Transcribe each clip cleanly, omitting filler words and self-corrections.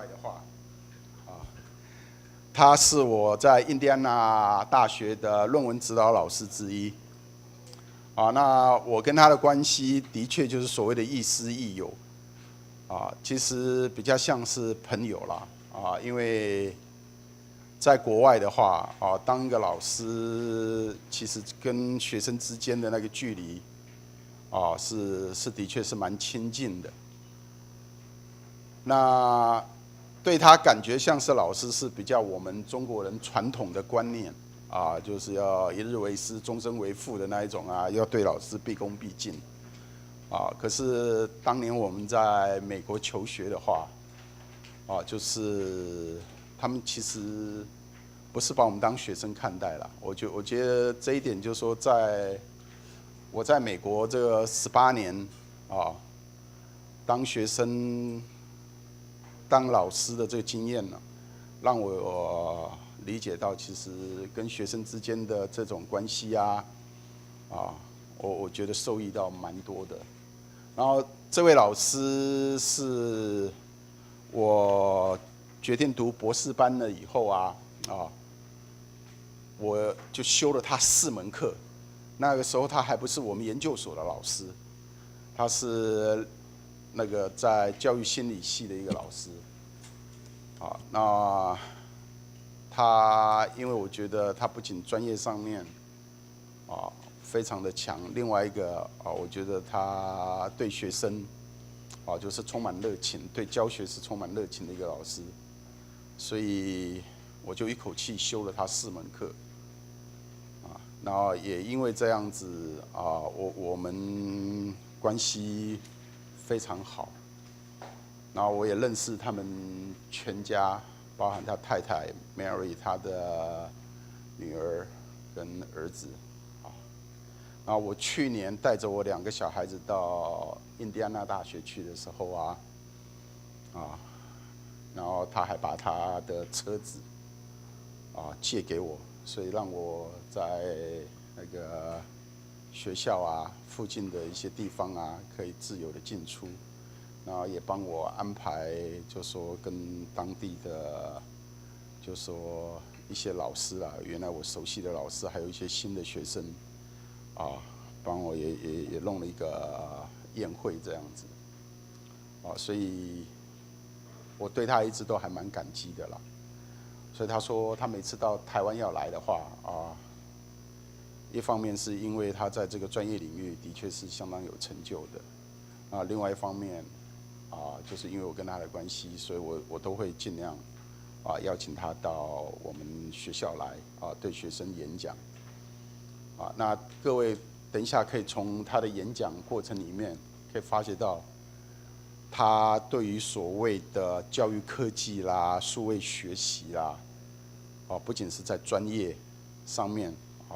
外的话，他是我在印第安纳大学的论文指导老师之一。那我跟他的关系的确就是所谓的亦师亦友，其实比较像是朋友啦，因为在国外的话，当一个老师，其实跟学生之间的那个距离，是的确是蛮亲近的。那对他感觉像是老师是比较我们中国人传统的观念。就是要一日为师，终身为父的那一种要对老师毕恭毕敬。可是当年我们在美国求学的话，就是他们其实不是把我们当学生看待啦。我觉得这一点就是说，我在美国这个18年当学生、当老师的这个经验呢，让我理解到，其实跟学生之间的这种关系我觉得受益到蛮多的。然后这位老师是我决定读博士班了以后我就修了他4门课。那个时候他还不是我们研究所的老师，他是那个在教育心理系的一个老师。那他因为我觉得他不仅专业上面非常的强，另外一个我觉得他对学生就是充满热情，对教学是充满热情的一个老师，所以我就一口气修了他4门课。然后也因为这样子我们关系非常好，然后我也认识他们全家。包含他太太 Mary， 他的女儿跟儿子。然后我去年带着我2个小孩子到印第安纳大学去的时候然后他还把他的车子借给我，所以让我在那个学校附近的一些地方可以自由的进出。然后也帮我安排，就说跟当地的，就说一些老师原来我熟悉的老师，还有一些新的学生，帮我也弄了一个宴会这样子，所以我对他一直都还蛮感激的啦。所以他说他每次到台湾要来的话一方面是因为他在这个专业领域的确是相当有成就的，另外一方面。就是因为我跟他的关系，所以我都会尽量邀请他到我们学校来对学生演讲。那各位等一下可以从他的演讲过程里面可以发觉到，他对于所谓的教育科技啦、数位学习啦，不仅是在专业上面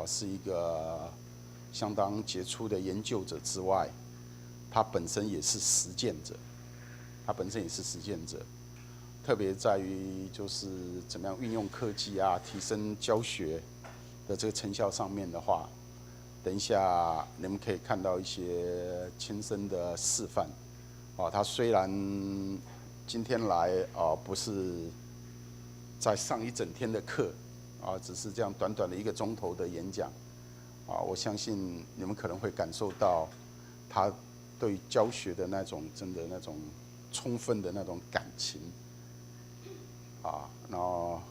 是一个相当杰出的研究者之外，他本身也是实践者。特别在于就是怎么样运用科技提升教学的这个成效上面的话，等一下你们可以看到一些亲身的示范。他虽然今天来不是在上一整天的课只是这样短短的1个钟头的演讲我相信你们可能会感受到他对教学的那种真的那种充分的那种感情然后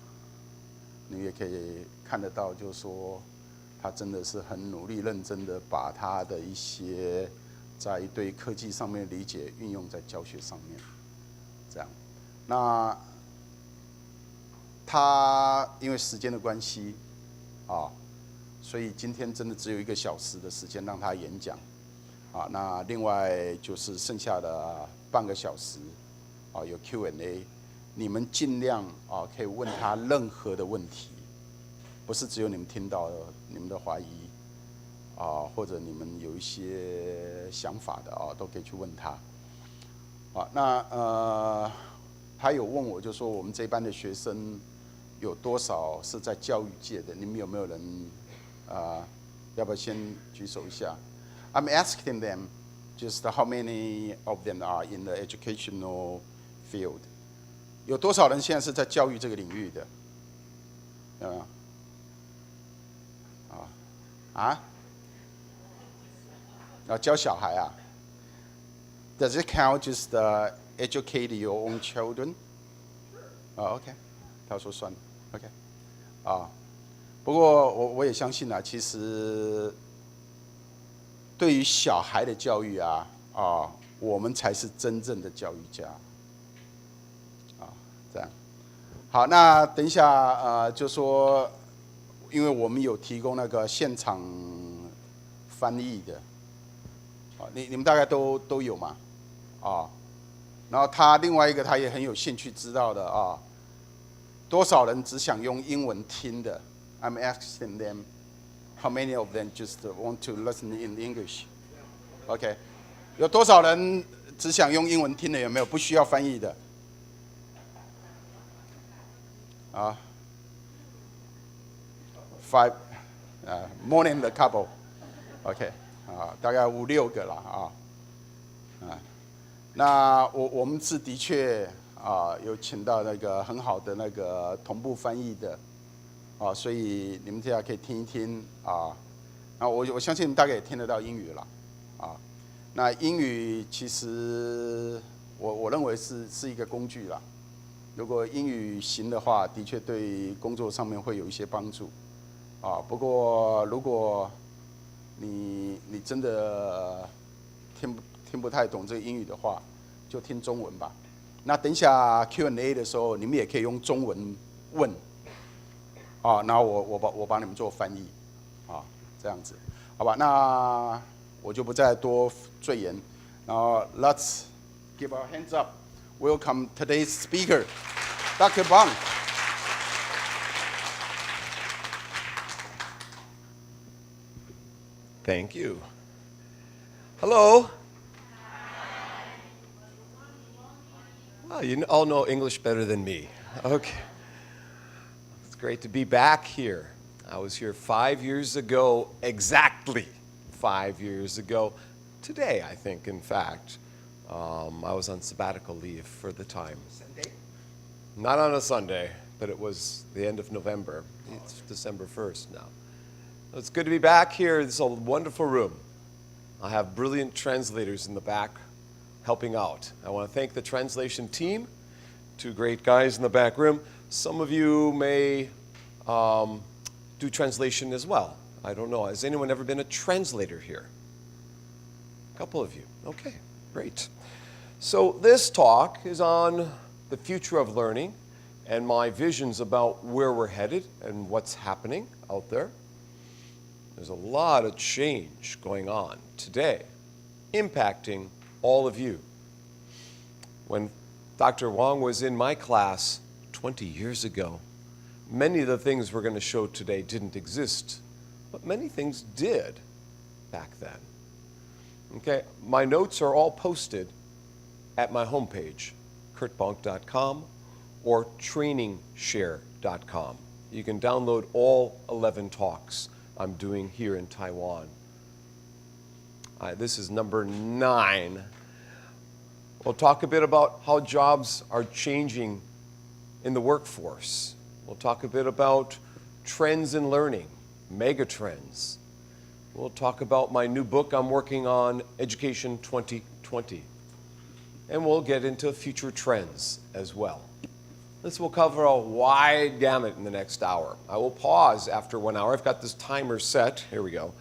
你也可以看得到，就是说他真的是很努力认真的把他的一些在对科技上面的理解运用在教学上面，这样。那他因为时间的关系所以今天真的只有1个小时的时间让他演讲那另外就是剩下的半个小时有 Q&A， 你们尽量可以问他任何的问题，不是只有你们听到的你们的怀疑或者你们有一些想法的都可以去问他那他有问我，就说我们这班的学生有多少是在教育界的？你们有没有人要不要先举手一下？ I'm asking them just how many of them are in the educational field. 有多少人现在是在教育这个领域的？有没有？教小孩啊 ？Does it count just educate your own children？ OK， 他说算了 ，OK， 不过我也相信啊，其实对于小孩的教育我们才是真正的教育家，这样。好，那等一下就说，因为我们有提供那个现场翻译的，你们大概都有嘛，然后他另外一个他也很有兴趣知道的多少人只想用英文听的 ？I'm asking them, how many of them just want to listen in English? OK， 有多少人只想用英文听的？有没有不需要翻译的？5 more than the couple. OK， 大概5、6个了那我们是的确有请到那个很好的那个同步翻译的所以你们这下可以听一听那我相信你们大概也听得到英语了那英语其实我认为是一个工具啦。如果英语行的话，的确对工作上面会有一些帮助不过如果你真的听不太懂这个英语的话，就听中文吧。那等一下 Q&A 的时候，你们也可以用中文问然后我帮你们做翻译这样子，好吧？那我就不再多赘言，然后 Let's give our hands up, welcome today's speaker, Dr. Bonk. Thank you. Hello. Well, you all know English better than me. Okay. It's great to be back here. I was here 5 years ago, exactly 5 years ago. Today, I think, in fact. I was on sabbatical leave for the time. Sunday? Not on a Sunday, but it was the end of November. It's December 1st now. It's good to be back here. It's a wonderful room. I have brilliant translators in the back helping out. I want to thank the translation team, 2 great guys in the back room. Some of you may do translation as well. I don't know. Has anyone ever been a translator here? A couple of you. Okay, great. So this talk is on the future of learning and my visions about where we're headed and what's happening out there. There's a lot of change going on today, impacting all of you. When Dr. Wong was in my class 20 years ago, many of the things we're going to show today didn't exist, but many things did back then. Okay, my notes are all posted at my homepage, kurtbonk.com or trainingshare.com. You can download all 11 talks I'm doing here in Taiwan. This is number 9. We'll talk a bit about how jobs are changing in the workforce. We'll talk a bit about trends in learning, mega trends. We'll talk about my new book I'm working on, Education 2020. And we'll get into future trends as well. This will cover a wide gamut in the next hour. I will pause after 1 hour. I've got this timer set. Here we go.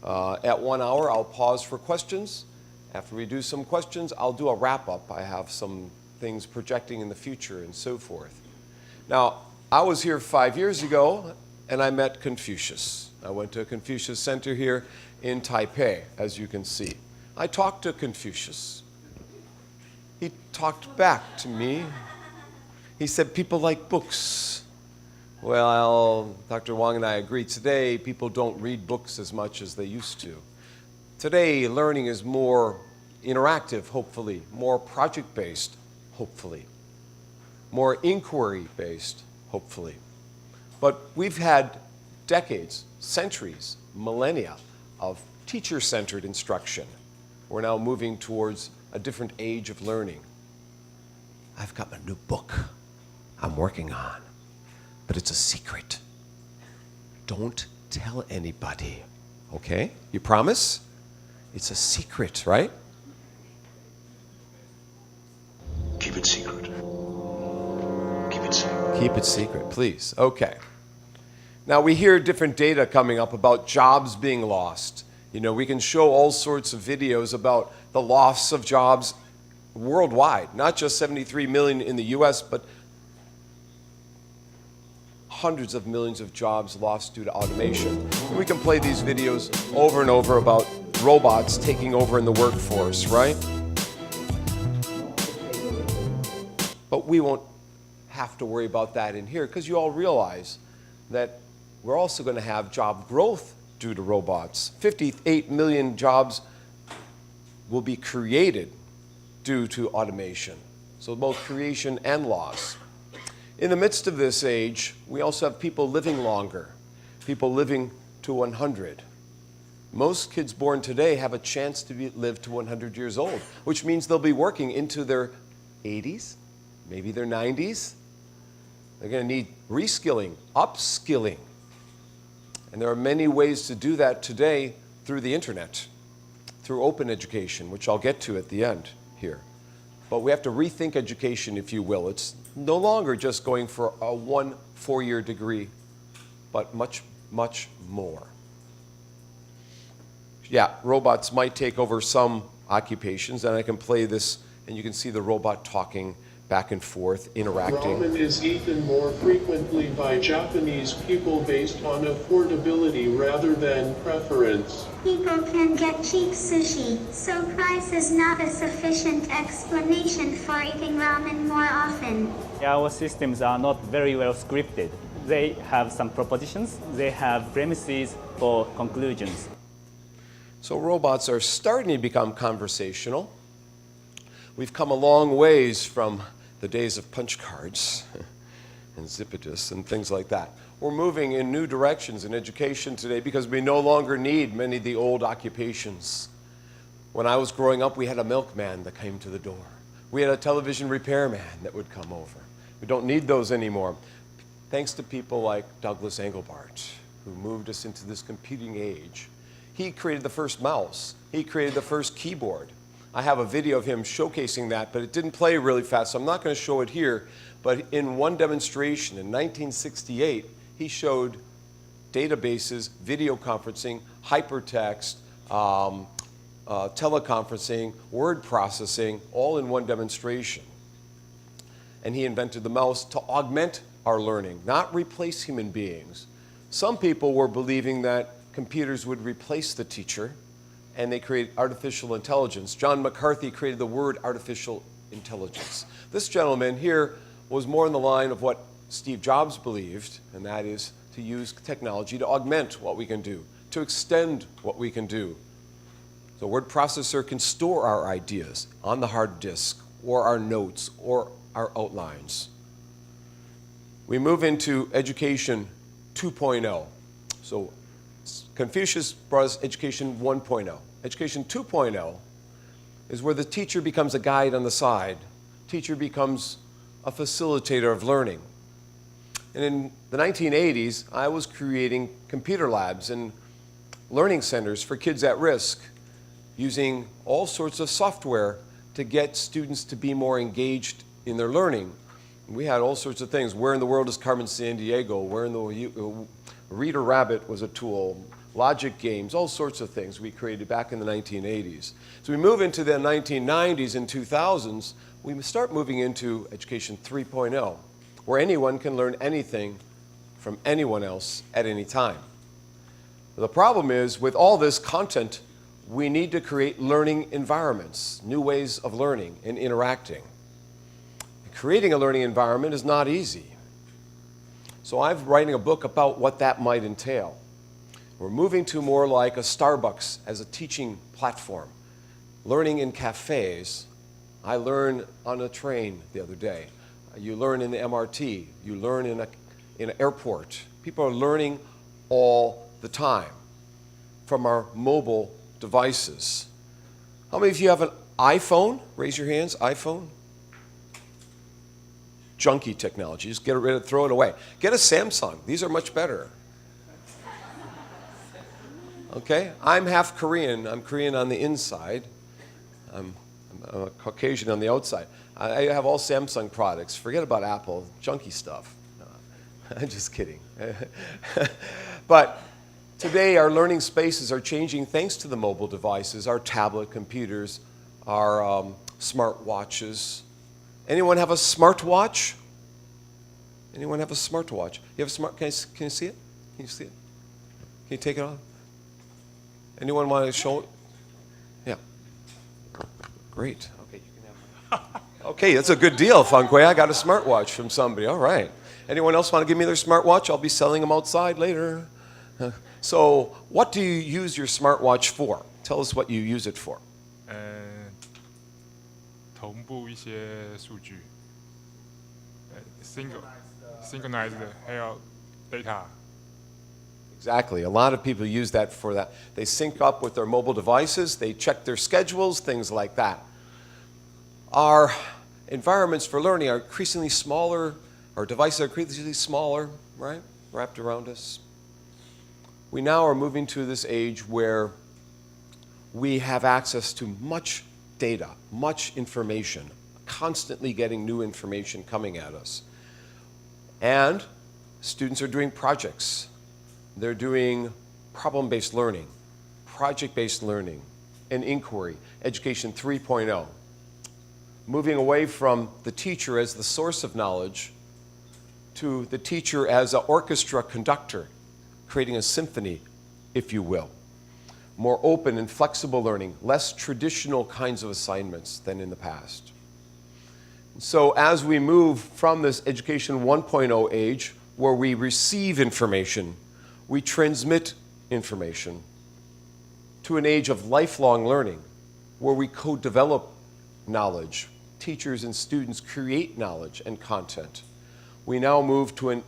At 1 hour, I'll pause for questions. After we do some questions, I'll do a wrap-up. I have some things projecting in the future and so forth. Now, I was here 5 years ago, and I met Confucius. I went to a Confucius Center here in Taipei, as you can see. I talked to Confucius. He talked back to me. He said, people like books. Well, Dr. Wong and I agree today, people don't read books as much as they used to. Today, learning is more interactive, hopefully, more project-based, hopefully, more inquiry-based, hopefully. But we've had decades, centuries, millennia of teacher-centered instruction. We're now moving towards a different age of learning. I've got my new book. I'm working on, but it's a secret. Don't tell anybody, okay? You promise? It's a secret, right? Keep it secret. Keep it secret. Keep it secret, please. Okay. Now, we hear different data coming up about jobs being lost. You know, we can show all sorts of videos about the loss of jobs worldwide, not just 73 million in the US, but hundreds of millions of jobs lost due to automation. We can play these videos over and over about robots taking over in the workforce, right? But we won't have to worry about that in here because you all realize that we're also going to have job growth due to robots. 58 million jobs will be created due to automation. So both creation and loss. In the midst of this age, we also have people living longer, people living to 100. Most kids born today have a chance to live to 100 years old, which means they'll be working into their 80s, maybe their 90s. They're going to need reskilling, upskilling. And there are many ways to do that today through the internet, through open education, which I'll get to at the end here. But we have to rethink education, if you will. It's no longer just going for a 1 4-year degree, but much, much more. Yeah, robots might take over some occupations, and I can play this, and you can see the robot talking back and forth, interacting. Ramen is eaten more frequently by Japanese people based on affordability rather than preference. People can get cheap sushi, so price is not a sufficient explanation for eating ramen more often. Our systems are not very well scripted. They have some propositions, they have premises for conclusions. So robots are starting to become conversational. We've come a long ways from the days of punch cards and Zipidus and things like that. We're moving in new directions in education today because we no longer need many of the old occupations. When I was growing up, we had a milkman that came to the door. We had a television repairman that would come over. We don't need those anymore. Thanks to people like Douglas Engelbart, who moved us into this computing age. He created the first mouse. He created the first keyboard. I have a video of him showcasing that, but it didn't play really fast, so I'm not going to show it here. But in one demonstration in 1968, he showed databases, video conferencing, hypertext, teleconferencing, word processing, all in one demonstration. And he invented the mouse to augment our learning, not replace human beings. Some people were believing that computers would replace the teacher, and they created artificial intelligence. John McCarthy created the word artificial intelligence. This gentleman here was more in the line of what Steve Jobs believed, and that is to use technology to augment what we can do, to extend what we can do. The word processor can store our ideas on the hard disk, or our notes, or our outlines. We move into education 2.0. So Confucius brought us education 1.0. Education 2.0 is where the teacher becomes a guide on the side. Teacher becomes a facilitator of learning. And in the 1980s, I was creating computer labs and learning centers for kids at risk, using all sorts of software to get students to be more engaged in their learning. We had all sorts of things. Where in the world is Carmen Sandiego? Where in the Reader Rabbit was a tool. Logic games, all sorts of things we created back in the 1980s. So we move into the 1990s and 2000s, we start moving into education 3.0, where anyone can learn anything from anyone else at any time. The problem is, with all this content, we need to create learning environments, new ways of learning and interacting. Creating a learning environment is not easy. So I'm writing a book about what that might entail. We're moving to more like a Starbucks as a teaching platform. Learning in cafes. I learned on a train the other day. You learn in the MRT. You learn in an airport. People are learning all the time from our mobile devices. How many of you have an iPhone? Raise your hands, iPhone. junky technology. Just get rid of it, throw it away. Get a Samsung. These are much better. Okay? I'm half Korean. I'm Korean on the inside. I'm a Caucasian on the outside. I have all Samsung products. Forget about Apple, junky stuff. No, I'm just kidding. But today our learning spaces are changing thanks to the mobile devices, our tablet computers, our smart watches. Anyone have a smartwatch? Anyone have a smartwatch? You have a smart? Can you see it? Can you see it? Can you take it off? Anyone want to show it? Yeah. Great. Okay, you can have. Okay, that's a good deal, Funkwe. I got a smartwatch from somebody. All right. Anyone else want to give me their smartwatch? I'll be selling them outside later. So, what do you use your smartwatch for? Tell us what you use it for. 同步一些数据，synchronized 还有 data。 Exactly. A lot of people use that for that. They sync up with their mobile devices, they check their schedules, things like that. Our environments for learning are increasingly smaller, our devices are increasingly smaller, right? Wrapped around us. We now are moving to this age where we have access to much data, much information, constantly getting new information coming at us. And students are doing projects. They're doing problem-based learning, project-based learning, and inquiry, education 3.0. Moving away from the teacher as the source of knowledge to the teacher as an orchestra conductor, creating a symphony, if you will. More open and flexible learning, less traditional kinds of assignments than in the past. So as we move from this education 1.0 age, where we receive information, we transmit information, to an age of lifelong learning, where we co-develop knowledge. Teachers and students create knowledge and content. We now move to an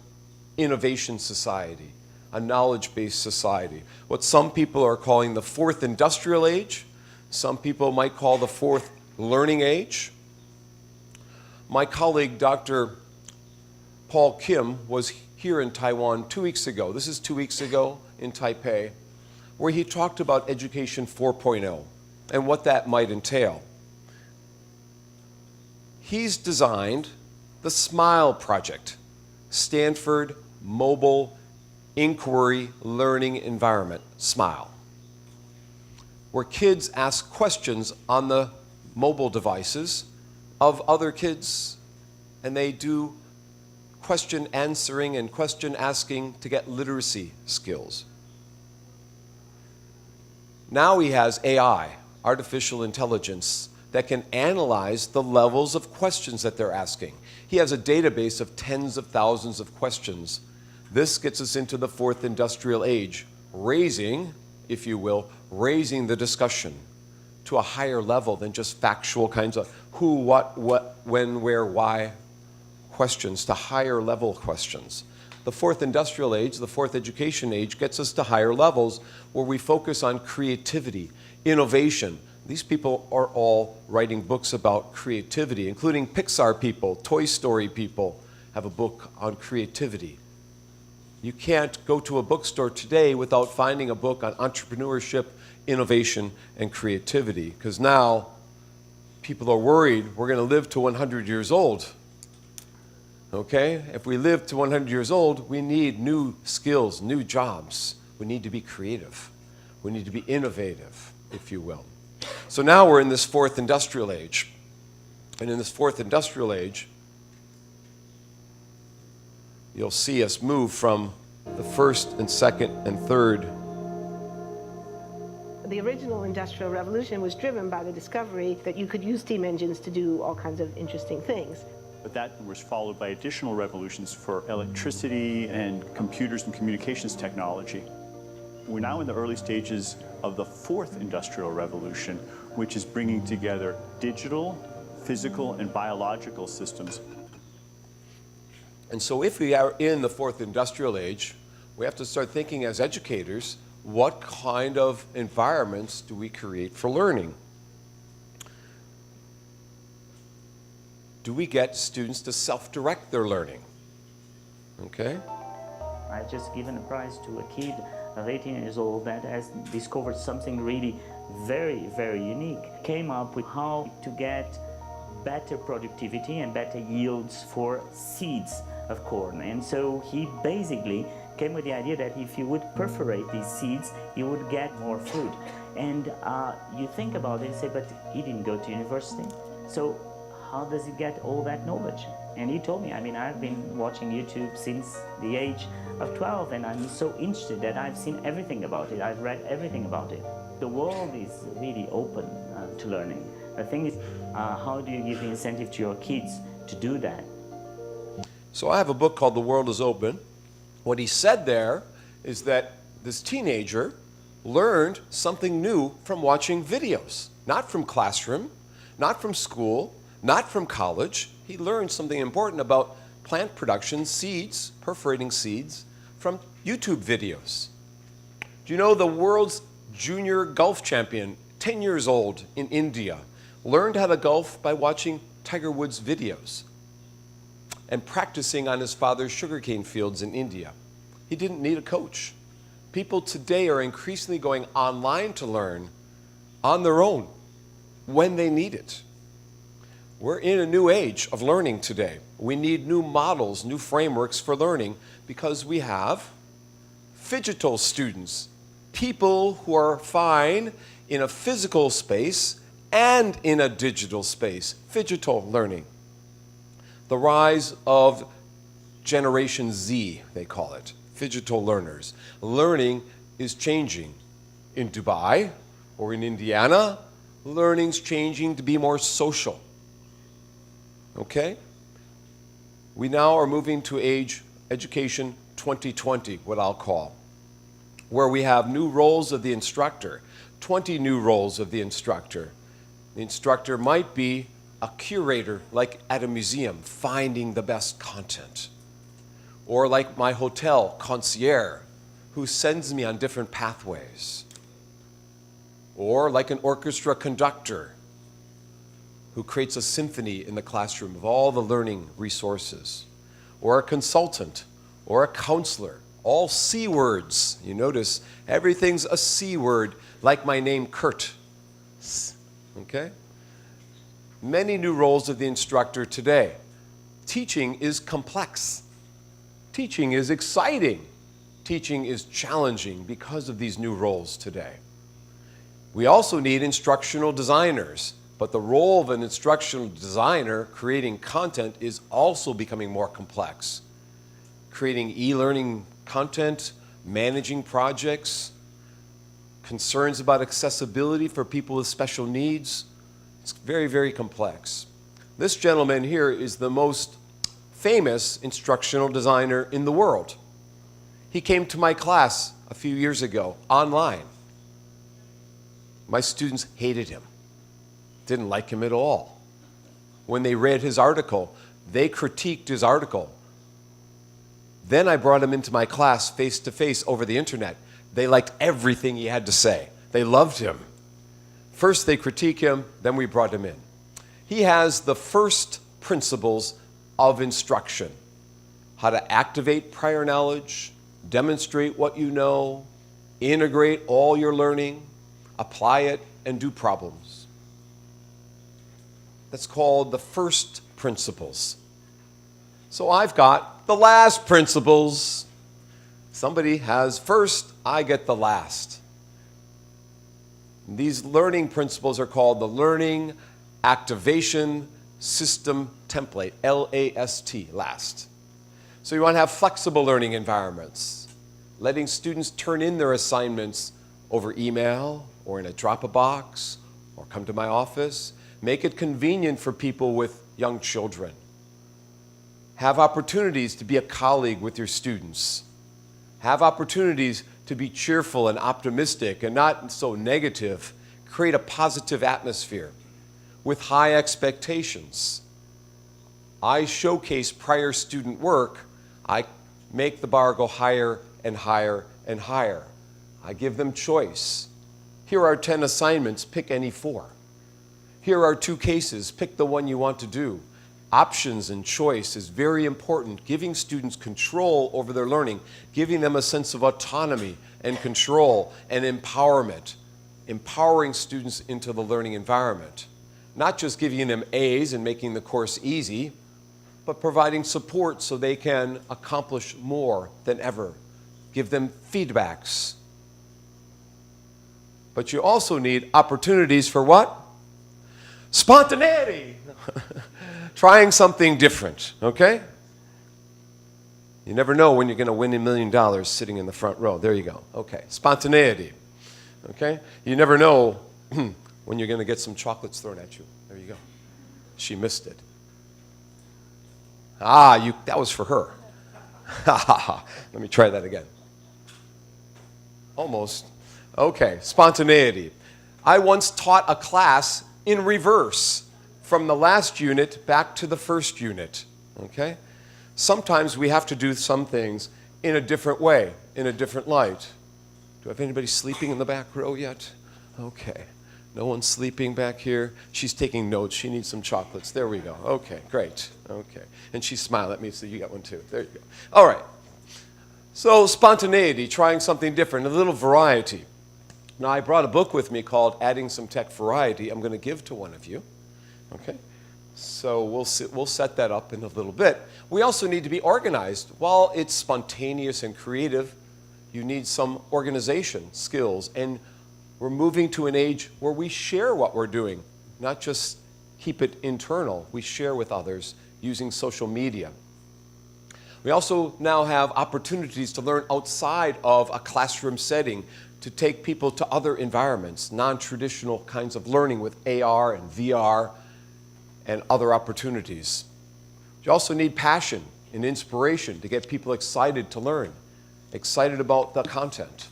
innovation society, a knowledge-based society. What some people are calling the fourth industrial age, some people might call the fourth learning age. My colleague, Dr. Paul Kim, was here in Taiwan 2 weeks ago. This is 2 weeks ago in Taipei, where he talked about Education 4.0 and what that might entail. He's designed the SMILE project, Stanford Mobile Inquiry Learning Environment, SMILE, where kids ask questions on the mobile devices of other kids, and they do question answering and question asking to get literacy skills. Now he has AI, artificial intelligence, that can analyze the levels of questions that they're asking. He has a database of tens of thousands of questions. This gets us into the fourth industrial age, raising, if you will, raising the discussion to a higher level than just factual kinds of who, what, when, where, why questions, to higher level questions. The fourth industrial age, the fourth education age, gets us to higher levels where we focus on creativity, innovation. These people are all writing books about creativity, including Pixar people, Toy Story people have a book on creativity. You can't go to a bookstore today without finding a book on entrepreneurship, innovation, and creativity, because now people are worried we're going to live to 100 years old. Okay? If we live to 100 years old, we need new skills, new jobs. We need to be creative. We need to be innovative, if you will. So now we're in this fourth industrial age. And in this fourth industrial age, you'll see us move from the first and second and third. The original Industrial Revolution was driven by the discovery that you could use steam engines to do all kinds of interesting things. But that was followed by additional revolutions for electricity and computers and communications technology. We're now in the early stages of the fourth industrial revolution, which is bringing together digital, physical, and biological systems. And so if we are in the fourth industrial age, we have to start thinking as educators, what kind of environments do we create for learning? do we get students to self-direct their learning? Okay? I've just given a prize to a kid of 18 years old that has discovered something really very, very unique. Came up with how to get better productivity and better yields for seeds of corn. And so he basically came with the idea that if you would perforate these seeds, you would get more fruit. And you think about it and say, but he didn't go to university. So how does he get all that knowledge? And he told me, I mean, I've been watching YouTube since the age of 12, and I'm so interested that I've seen everything about it. I've read everything about it. The world is really open to learning. The thing is, how do you give the incentive to your kids to do that? So I have a book called The World is Open. What he said there is that this teenager learned something new from watching videos, not from classroom, not from school, not from college. He learned something important about plant production, seeds, perforating seeds, from YouTube videos. Do you know the world's junior golf champion, 10 years old in India, learned how to golf by watching Tiger Woods videos and practicing on his father's sugarcane fields in India. He didn't need a coach. People today are increasingly going online to learn on their own when they need it. We're in a new age of learning today. We need new models, new frameworks for learning because we have phygital students, people who are fine in a physical space and in a digital space, phygital learning. The rise of Generation Z, they call it, phygital learners. Learning is changing. In Dubai or in Indiana, learning's changing to be more social. Okay? We now are moving to age education 2020, what I'll call, where we have new roles of the instructor, 20 new roles of the instructor. The instructor might be a curator, like at a museum, finding the best content. Or like my hotel concierge, who sends me on different pathways. Or like an orchestra conductor, who creates a symphony in the classroom of all the learning resources. Or a consultant, or a counselor, all C words. You notice everything's a C word, like my name, Kurt. Okay? Many new roles of the instructor today. Teaching is complex. Teaching is exciting. Teaching is challenging because of these new roles today. We also need instructional designers, but the role of an instructional designer creating content is also becoming more complex. Creating e-learning content, managing projects, concerns about accessibility for people with special needs. It's very, very complex. This gentleman here is the most famous instructional designer in the world. He came to my class a few years ago, online. My students hated him, didn't like him at all. When they read his article, they critiqued his article. Then I brought him into my class face to face over the internet. They liked everything he had to say. They loved him. First they critique him, then we brought him in. He has the first principles of instruction. How to activate prior knowledge, demonstrate what you know, integrate all your learning, apply it, and do problems. That's called the first principles. So I've got the last principles. Somebody has first, I get the last. These learning principles are called the Learning Activation System Template, LAST, last. So you want to have flexible learning environments, letting students turn in their assignments over email or in a drop-a-box or come to my office. Make it convenient for people with young children. Have opportunities to be a colleague with your students. Have opportunities to be cheerful and optimistic and not so negative. Create a positive atmosphere with high expectations. I showcase prior student work. I make the bar go higher and higher and higher. I give them choice. Here are 10 assignments, pick any 4. Here are 2 cases, pick the one you want to do. Options and choice is very important. Giving students control over their learning, giving them a sense of autonomy and control and empowerment, empowering students into the learning environment. Not just giving them A's and making the course easy, but providing support so they can accomplish more than ever. Give them feedbacks. But you also need opportunities for what? Spontaneity. Trying something different, okay? You never know when you're going to win $1 million sitting in the front row. There you go. Okay, spontaneity. Okay? You never know when you're going to get some chocolates thrown at you. There you go. She missed it. That was for her. Let me try that again. Almost. Okay, spontaneity. I once taught a class in reverse, from the last unit back to the first unit. Okay? Sometimes we have to do some things in a different way, in a different light. Do I have anybody sleeping in the back row yet? Okay. No one's sleeping back here. She's taking notes. She needs some chocolates. There we go. Okay, great. Okay. And she smiled at me, so you got one too. There you go. All right. So spontaneity, trying something different, a little variety. Now, I brought a book with me called Adding Some Tech Variety. I'm going to give to one of you. Okay? So we'll set that up in a little bit. We also need to be organized. While it's spontaneous and creative, you need some organization skills. And we're moving to an age where we share what we're doing, not just keep it internal. We share with others using social media. We also now have opportunities to learn outside of a classroom setting, to take people to other environments, non-traditional kinds of learning with AR and VR and other opportunities. You also need passion and inspiration to get people excited to learn, excited about the content.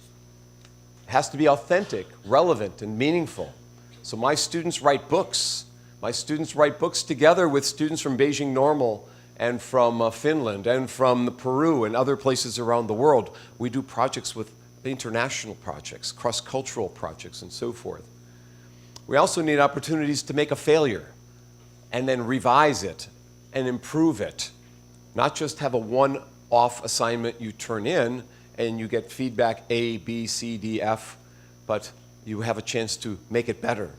It has to be authentic, relevant, and meaningful. So my students write books. My students write books together with students from Beijing Normal and from Finland and from Peru and other places around the world. We do projects with international projects, cross-cultural projects, and so forth. We also need opportunities to make a failure and then revise it and improve it. Not just have a one-off assignment you turn in and you get feedback A, B, C, D, F, but you have a chance to make it better.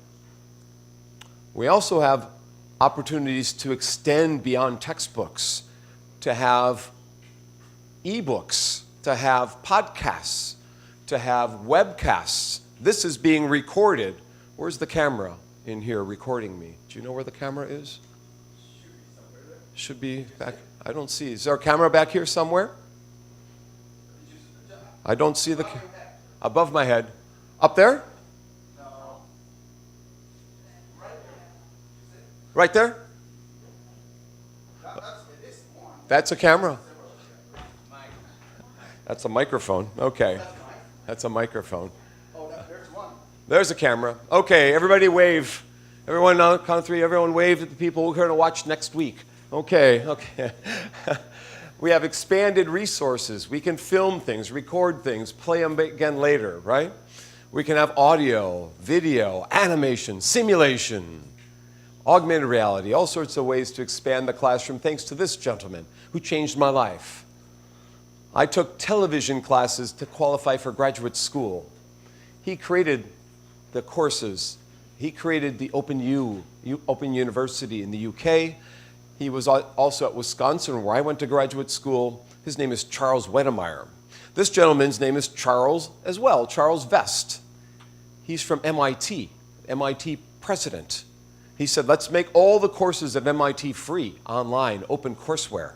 We also have opportunities to extend beyond textbooks, to have ebooks, to have podcasts, to have webcasts. This is being recorded. Where's the camera in here recording me? Do you know where the camera is? Should be back. I don't see. Is there a camera back here somewhere? I don't see the above my head. Up there? No. Right there? That's a camera. That's a microphone. Okay. That's a microphone. Oh, there's one. There's a camera. Okay, everybody wave. Everyone, on the count of three, everyone wave at the people we're going to watch next week. Okay. We have expanded resources. We can film things, record things, play them again later, right? We can have audio, video, animation, simulation, augmented reality, all sorts of ways to expand the classroom, thanks to this gentleman who changed my life. I took television classes to qualify for graduate school. He created the courses. He created the Open University in the UK. He was also at Wisconsin, where I went to graduate school. His name is Charles Wedemeyer. This gentleman's name is Charles as well, Charles Vest. He's from MIT president. He said, let's make all the courses at MIT free, online, open courseware.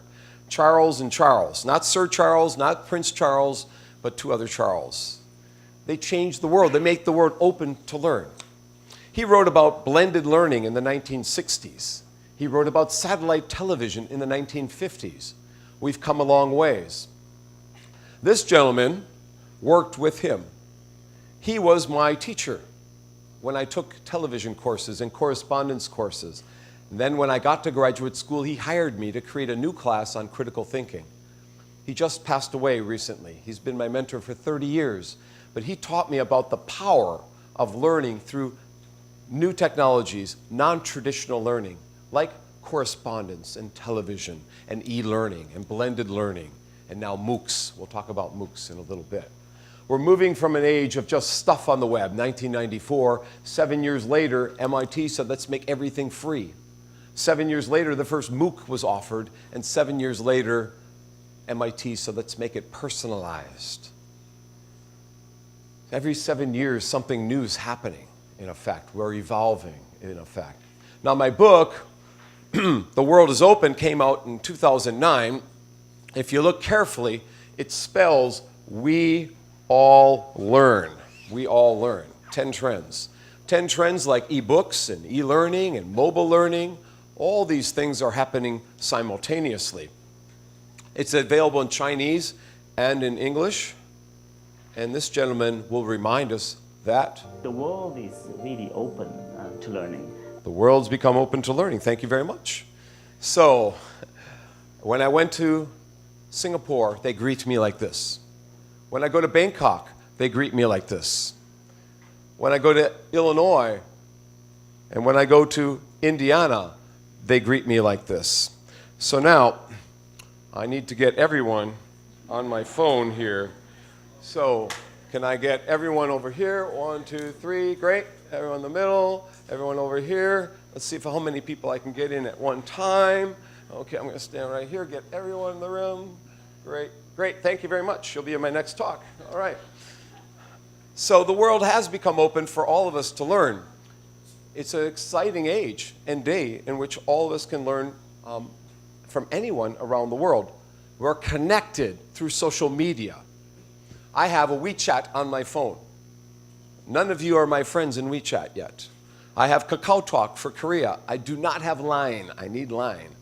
Charles and Charles, not Sir Charles, not Prince Charles, but two other Charles. They changed the world. They make the world open to learn. He wrote about blended learning in the 1960s. He wrote about satellite television in the 1950s. We've come a long ways. This gentleman worked with him. He was my teacher when I took television courses and correspondence courses. And then when I got to graduate school, he hired me to create a new class on critical thinking. He just passed away recently. He's been my mentor for 30 years. But he taught me about the power of learning through new technologies, non-traditional learning, like correspondence and television and e-learning and blended learning, and now MOOCs. We'll talk about MOOCs in a little bit. We're moving from an age of just stuff on the web, 1994. 7 years later, MIT said, let's make everything free. 7 years later, the first MOOC was offered, and 7 years later, MIT said, let's make it personalized. Every 7 years, something new is happening, in effect. We're evolving, in effect. Now, my book, The World is Open, came out in 2009. If you look carefully, it spells we all learn. We all learn. 10 trends. 10 trends like e-books and e-learning and mobile learning. All these things are happening simultaneously. It's available in Chinese and in English. And this gentleman will remind us that The world is really open to learning. the world's become open to learning. Thank you very much. So, when I went to Singapore, they greet me like this. When I go to Bangkok, they greet me like this. When I go to Illinois, and when I go to Indiana, they greet me like this. So now, I need to get everyone on my phone here. So, can I get everyone over here? 1, 2, 3, great. Everyone in the middle, everyone over here. Let's see how many people I can get in at one time. Okay, I'm going to stand right here, get everyone in the room. Great, great, thank you very much. You'll be in my next talk. All right. So the world has become open for all of us to learn. It's an exciting age and day in which all of us can learn from anyone around the world. We're connected through social media. I have a WeChat on my phone. None of you are my friends in WeChat yet. I have Kakao Talk for Korea. I do not have Line. I need Line.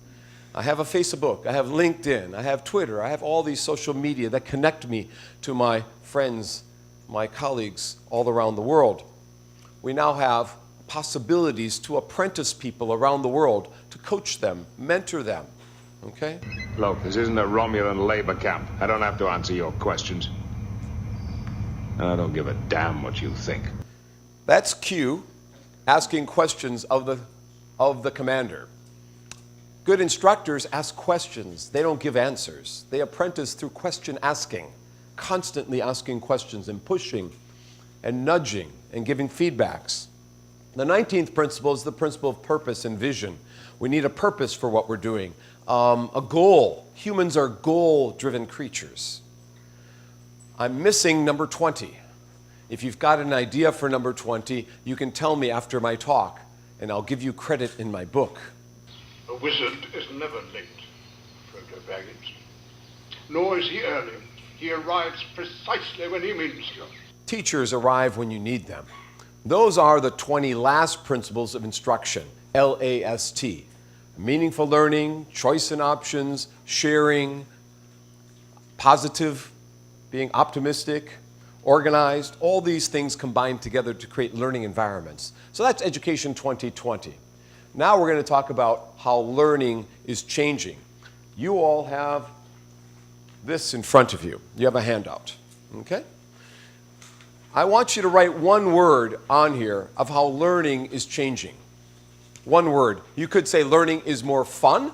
I have a Facebook. I have LinkedIn. I have Twitter. I have all these social media that connect me to my friends, my colleagues all around the world. We now have possibilities to apprentice people around the world, to coach them, mentor them. Okay? Look, this isn't a Romulan labor camp. I don't have to answer your questions. And I don't give a damn what you think. That's Q asking questions of the commander. Good instructors ask questions. They don't give answers. They apprentice through question asking, constantly asking questions and pushing and nudging and giving feedbacks. The 19th principle is the principle of purpose and vision. We need a purpose for what we're doing, a goal. Humans are goal-driven creatures. I'm missing number 20. If you've got an idea for number 20, you can tell me after my talk, and I'll give you credit in my book. A wizard is never late, Frodo Baggins. Nor is he early. He arrives precisely when he means to. Teachers arrive when you need them. Those are the 20 last principles of instruction, LAST. Meaningful learning, choice and options, sharing, positive, being optimistic, organized, all these things combined together to create learning environments. So that's Education 2020. Now we're going to talk about how learning is changing. You all have this in front of you. You have a handout, okay? I want you to write one word on here of how learning is changing. One word. You could say learning is more fun.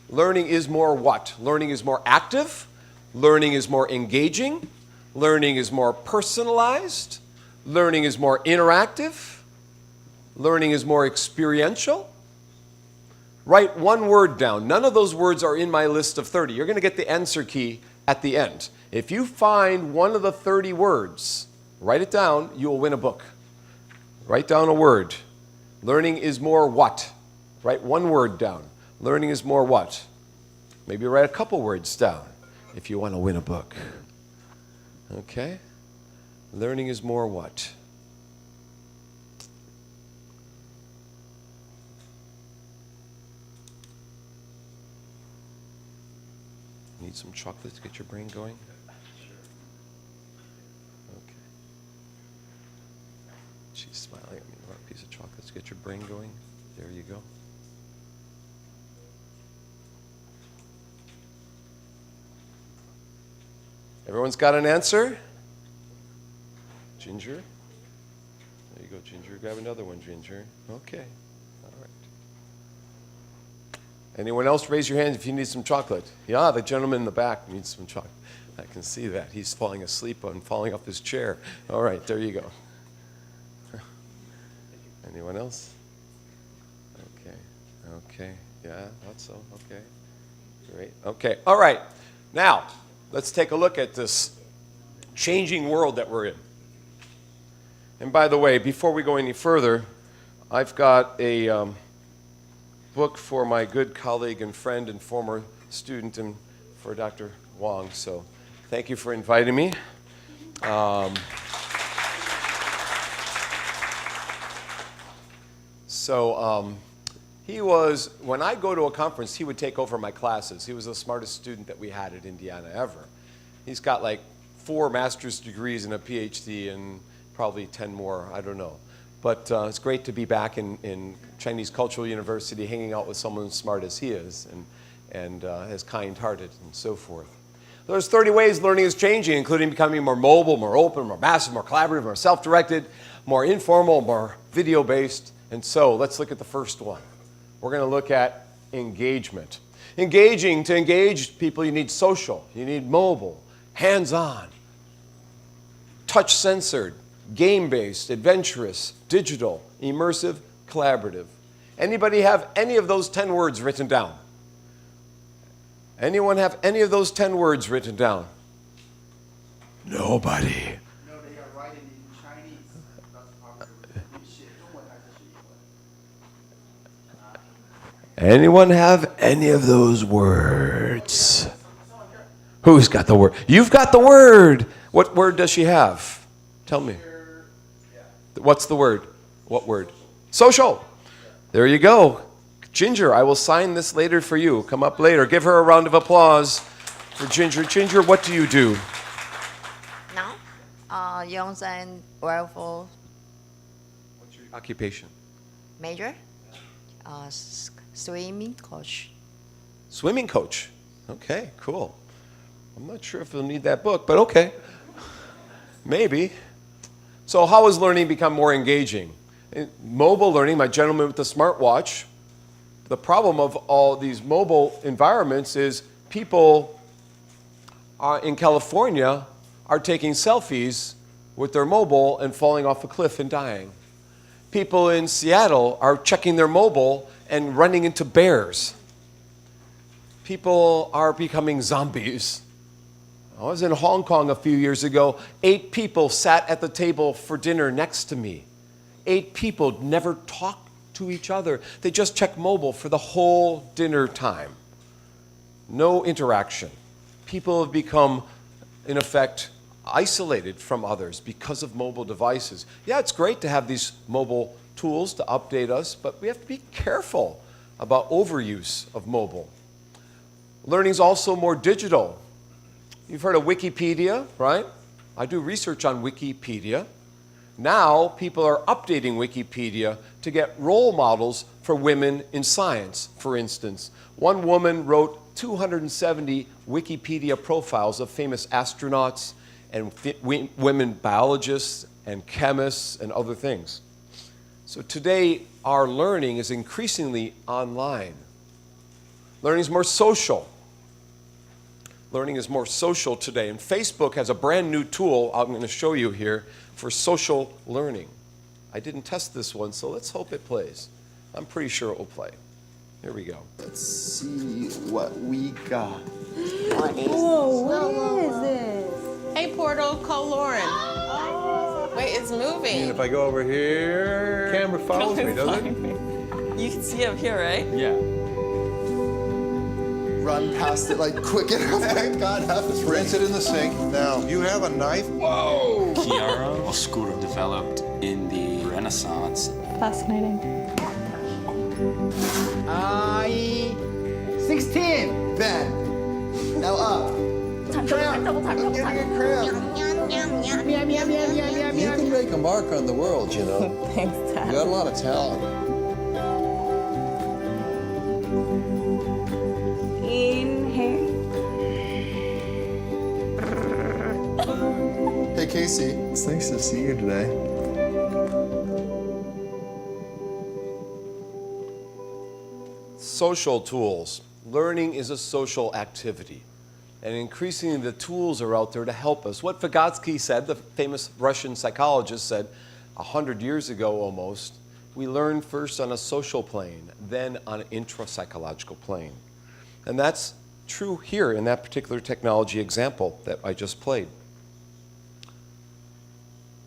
Learning is more what? Learning is more active. Learning is more engaging. Learning is more personalized. Learning is more interactive. Learning is more experiential. Write one word down. None of those words are in my list of 30. You're going to get the answer key at the end. If you find one of the 30 words, write it down, you will win a book. Write down a word. Learning is more what? Write one word down. Learning is more what? Maybe write a couple words down if you want to win a book. Okay? Learning is more what? Need some chocolate to get your brain going? Okay. She's smiling at me. Want a piece of chocolate to get your brain going? There you go. Everyone's got an answer? Ginger? There you go, Ginger. Grab another one, Ginger. Okay. All right. Anyone else, raise your hand if you need some chocolate. Yeah, the gentleman in the back needs some chocolate. I can see that. He's falling asleep and falling off his chair. All right, there you go. Anyone else? Okay, yeah, thought so, okay. Great, okay, all right. Now, let's take a look at this changing world that we're in. And by the way, before we go any further, I've got a book for my good colleague and friend and former student and for Dr. Wong, so thank you for inviting me. He was, when I go to a conference, he would take over my classes. He was the smartest student that we had at Indiana ever. He's got like 4 master's degrees and a PhD and probably 10 more, I don't know. But it's great to be back in Chinese Cultural University hanging out with someone as smart as he is and as kind-hearted and so forth. There's 30 ways learning is changing, including becoming more mobile, more open, more massive, more collaborative, more self-directed, more informal, more video-based. And so let's look at the first one. We're going to look at engagement. Engaging, to engage people, you need social, you need mobile, hands-on, touch-censored, game-based, adventurous, digital, immersive, collaborative. Anybody have any of those 10 words written down? Anyone have any of those 10 words written down? Nobody. No, they are writing in Chinese. Anyone have any of those words? Who's got the word? You've got the word. What word does she have? Tell me. What's the word? What word? Social. There you go. Ginger, I will sign this later for you. Come up later. Give her a round of applause for Ginger. Ginger, what do you do? Now, young and welfare. What's your occupation? Major? Swimming coach. Swimming coach. Okay, cool. I'm not sure if you'll need that book, but okay. Maybe. So how has learning become more engaging? In mobile learning, my gentleman with the smartwatch, the problem of all these mobile environments is people in California are taking selfies with their mobile and falling off a cliff and dying. People in Seattle are checking their mobile and running into bears. People are becoming zombies. I was in Hong Kong a few years ago. 8 people sat at the table for dinner next to me. 8 people never talked to each other. They just checked mobile for the whole dinner time. No interaction. People have become, in effect, isolated from others because of mobile devices. Yeah, it's great to have these mobile tools to update us, but we have to be careful about overuse of mobile. Learning's also more digital. You've heard of Wikipedia, right? I do research on Wikipedia. Now people are updating Wikipedia to get role models for women in science, for instance. One woman wrote 270 Wikipedia profiles of famous astronauts and women biologists and chemists and other things. So today, our learning is increasingly online. Learning is more social. Learning is more social today. And Facebook has a brand new tool I'm going to show you here for social learning. I didn't test this one, so let's hope it plays. I'm pretty sure it will play. Here we go. Let's see what we got. What is this? Hey, Portal, call Lauren. Oh. Wait, it's moving. And if I go over here, camera follows me, doesn't it? You can see it up here, right? Yeah. Run past it like quick and thank God half is rinse it in the sink. Now, you have a knife? Whoa! Chiaro, a scooter developed in the Renaissance. Fascinating. 16. Ben. Now up. Cramp. I'm getting a cramp. You can make a mark on the world, you know. Thanks, Dad. You got a lot of talent. Inhale. Hey, Casey. It's nice to see you today. social tools. Learning is a social activity. And increasingly the tools are out there to help us. What Vygotsky said, the famous Russian psychologist, said 100 years ago almost, we learn first on a social plane, then on an intrapsychological plane. And that's true here in that particular technology example that I just played.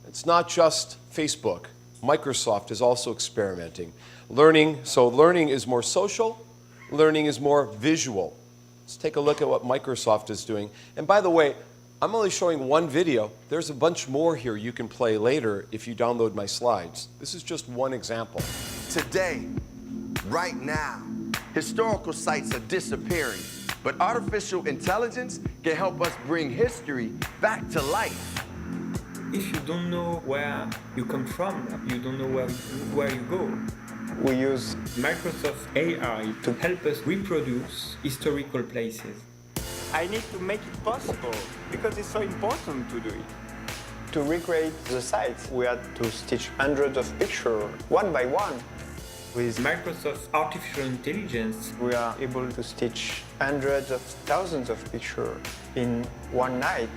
It's not just Facebook. Microsoft is also experimenting. Learning is more social, learning is more visual. Let's take a look at what Microsoft is doing. And by the way, I'm only showing one video. There's a bunch more here you can play later if you download my slides. This is just one example. Today, right now, historical sites are disappearing, but artificial intelligence can help us bring history back to life. If you don't know where you come from, you don't know where you go. We use Microsoft AI to help us reproduce historical places. I need to make it possible because it's so important to do it. To recreate the sites, we had to stitch hundreds of pictures one by one. With Microsoft Artificial Intelligence, we are able to stitch hundreds of thousands of pictures in one night.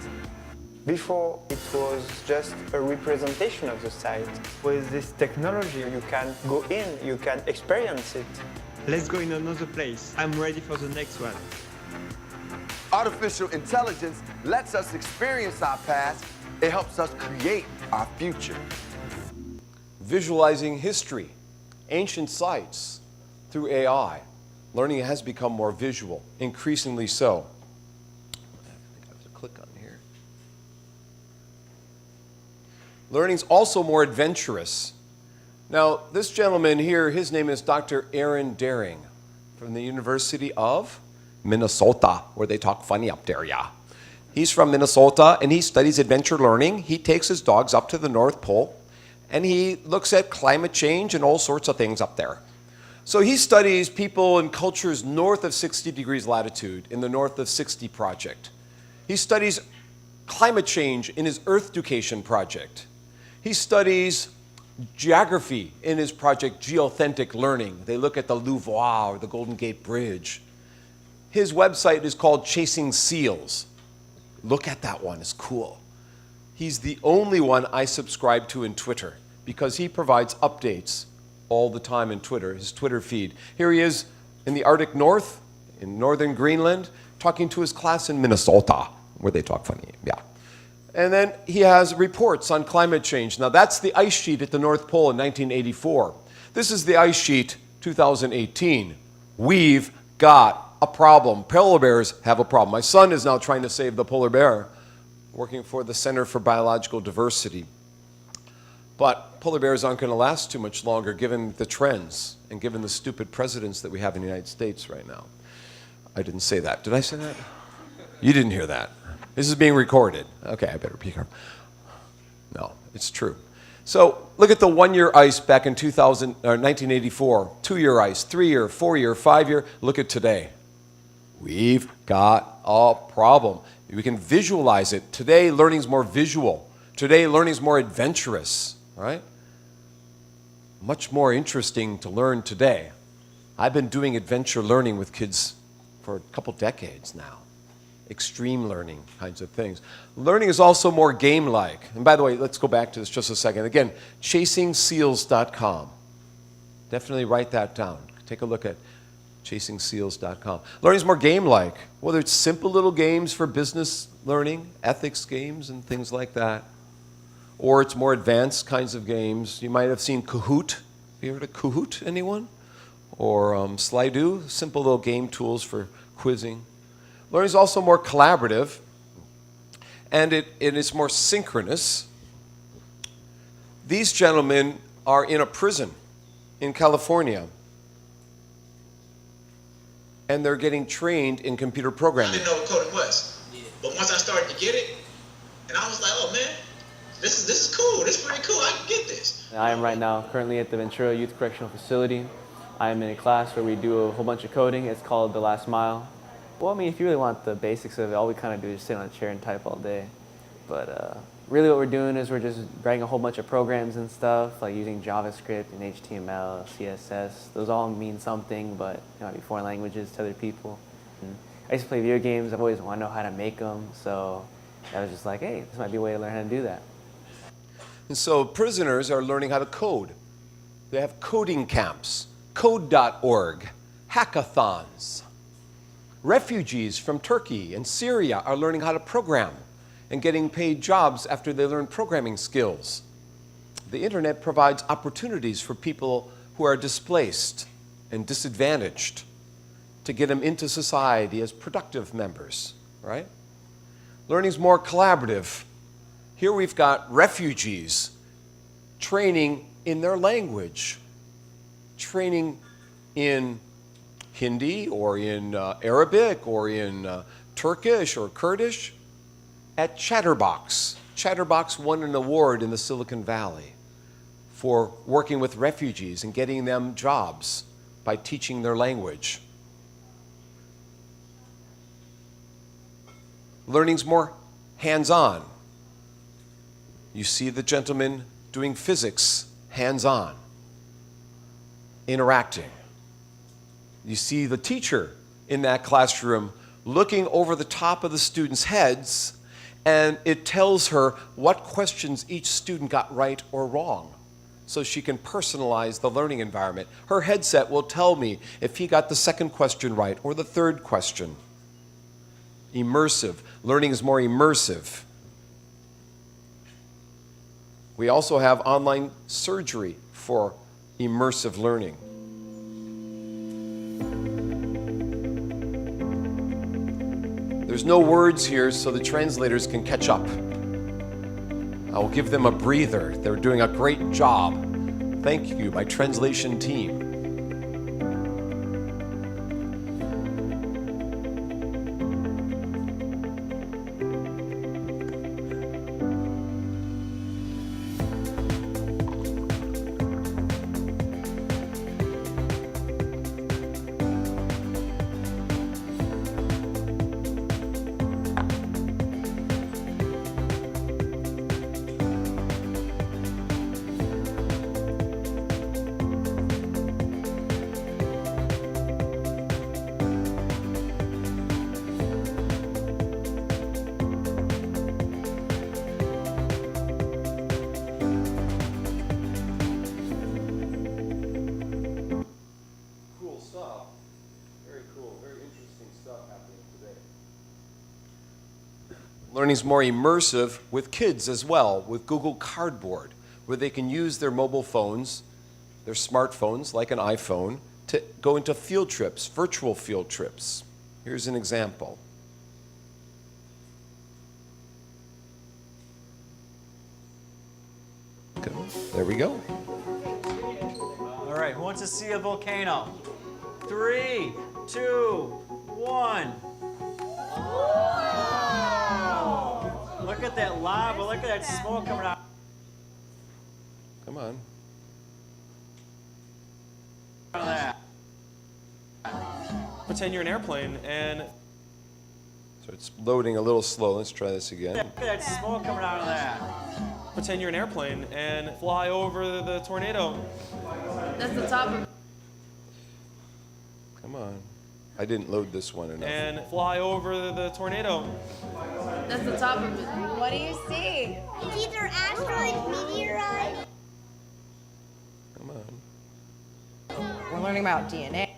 Before, it was just a representation of the site. With this technology, you can go in, you can experience it. Let's go in another place. I'm ready for the next one. Artificial intelligence lets us experience our past. It helps us create our future. Visualizing history, ancient sites through AI. Learning has become more visual, increasingly so. I have to click on here. Learning's also more adventurous. Now, this gentleman here, his name is Dr. Aaron Daring from the University of Minnesota, where they talk funny up there, yeah. He's from Minnesota, and he studies adventure learning. He takes his dogs up to the North Pole, and he looks at climate change and all sorts of things up there. So he studies people and cultures north of 60 degrees latitude in the North of 60 project. He studies climate change in his Earthducation project. He studies geography in his project Geoauthentic Learning. They look at the Louvre or the Golden Gate Bridge. His website is called Chasing Seals. Look at that one, it's cool. He's the only one I subscribe to in Twitter because he provides updates all the time in Twitter, his Twitter feed. Here he is in the Arctic North, in northern Greenland, talking to his class in Minnesota, where they talk funny, yeah. And then he has reports on climate change. Now that's the ice sheet at the North Pole in 1984. This is the ice sheet 2018. We've got a problem. Polar bears have a problem. My son is now trying to save the polar bear, working for the Center for Biological Diversity. But polar bears aren't going to last too much longer given the trends and given the stupid presidents that we have in the United States right now. I didn't say that. Did I say that? You didn't hear that. This is being recorded. Okay, I better be careful. No, it's true. So look at the 1-year ice back in 1984, 2-year ice, 3-year, 4-year, 5-year. Look at today. We've got a problem. We can visualize it. Today, learning's more visual. Today, learning's more adventurous, right? Much more interesting to learn today. I've been doing adventure learning with kids for a couple decades now. Extreme learning kinds of things. Learning is also more game-like. And by the way, let's go back to this just a second. Again, chasingseals.com. Definitely write that down. Take a look at chasingseals.com. Learning is more game-like. Whether it's simple little games for business learning, ethics games and things like that, or it's more advanced kinds of games. You might have seen Kahoot. Have you heard of Kahoot, anyone? Or Slido, simple little game tools for quizzing. Learning is also more collaborative, and it is more synchronous. These gentlemen are in a prison in California, and they're getting trained in computer programming. I didn't know what coding was, but once I started to get it, and I was like, oh man, this is cool. This is pretty cool. I can get this. I am right now currently at the Ventura Youth Correctional Facility. I am in a class where we do a whole bunch of coding. It's called The Last Mile. Well, I mean, if you really want the basics of it, all we kind of do is sit on a chair and type all day. But really what we're doing is we're just writing a whole bunch of programs and stuff, like using JavaScript and HTML, CSS. Those all mean something, but they might be foreign languages to other people. And I used to play video games. I've always wanted to know how to make them, so I was just like, hey, this might be a way to learn how to do that. And so prisoners are learning how to code. They have coding camps, code.org, hackathons. Refugees from Turkey and Syria are learning how to program and getting paid jobs after they learn programming skills. The internet provides opportunities for people who are displaced and disadvantaged to get them into society as productive members, right? Learning's more collaborative. Here we've got refugees training in their language, training in Hindi or in Arabic or in Turkish or Kurdish at Chatterbox. Chatterbox won an award in the Silicon Valley for working with refugees and getting them jobs by teaching their language. Learning's more hands-on. You see the gentleman doing physics hands-on, interacting. You see the teacher in that classroom looking over the top of the students' heads, and it tells her what questions each student got right or wrong, so she can personalize the learning environment. Her headset will tell me if he got the second question right or the third question. Immersive. Learning is more immersive. We also have online surgery for immersive learning. There's no words here, so the translators can catch up. I will give them a breather. They're doing a great job. Thank you, my translation team. Learning's more immersive with kids as well, with Google Cardboard, where they can use their mobile phones, their smartphones, like an iPhone, to go into field trips, virtual field trips. Here's an example. Okay, there we go. All right, who wants to see a volcano? 3, 2, 1. Look at that lava, look at that smoke coming out. Come on. Pretend you're an airplane and... So it's loading a little slow. Let's try this again. Look at that smoke coming out of that. Pretend you're an airplane and fly over the tornado. That's the top of... Come on. I didn't load this one enough. And fly over the tornado. That's the top of it. What do you see? It's either asteroid, meteorite. Come on. We're learning about DNA.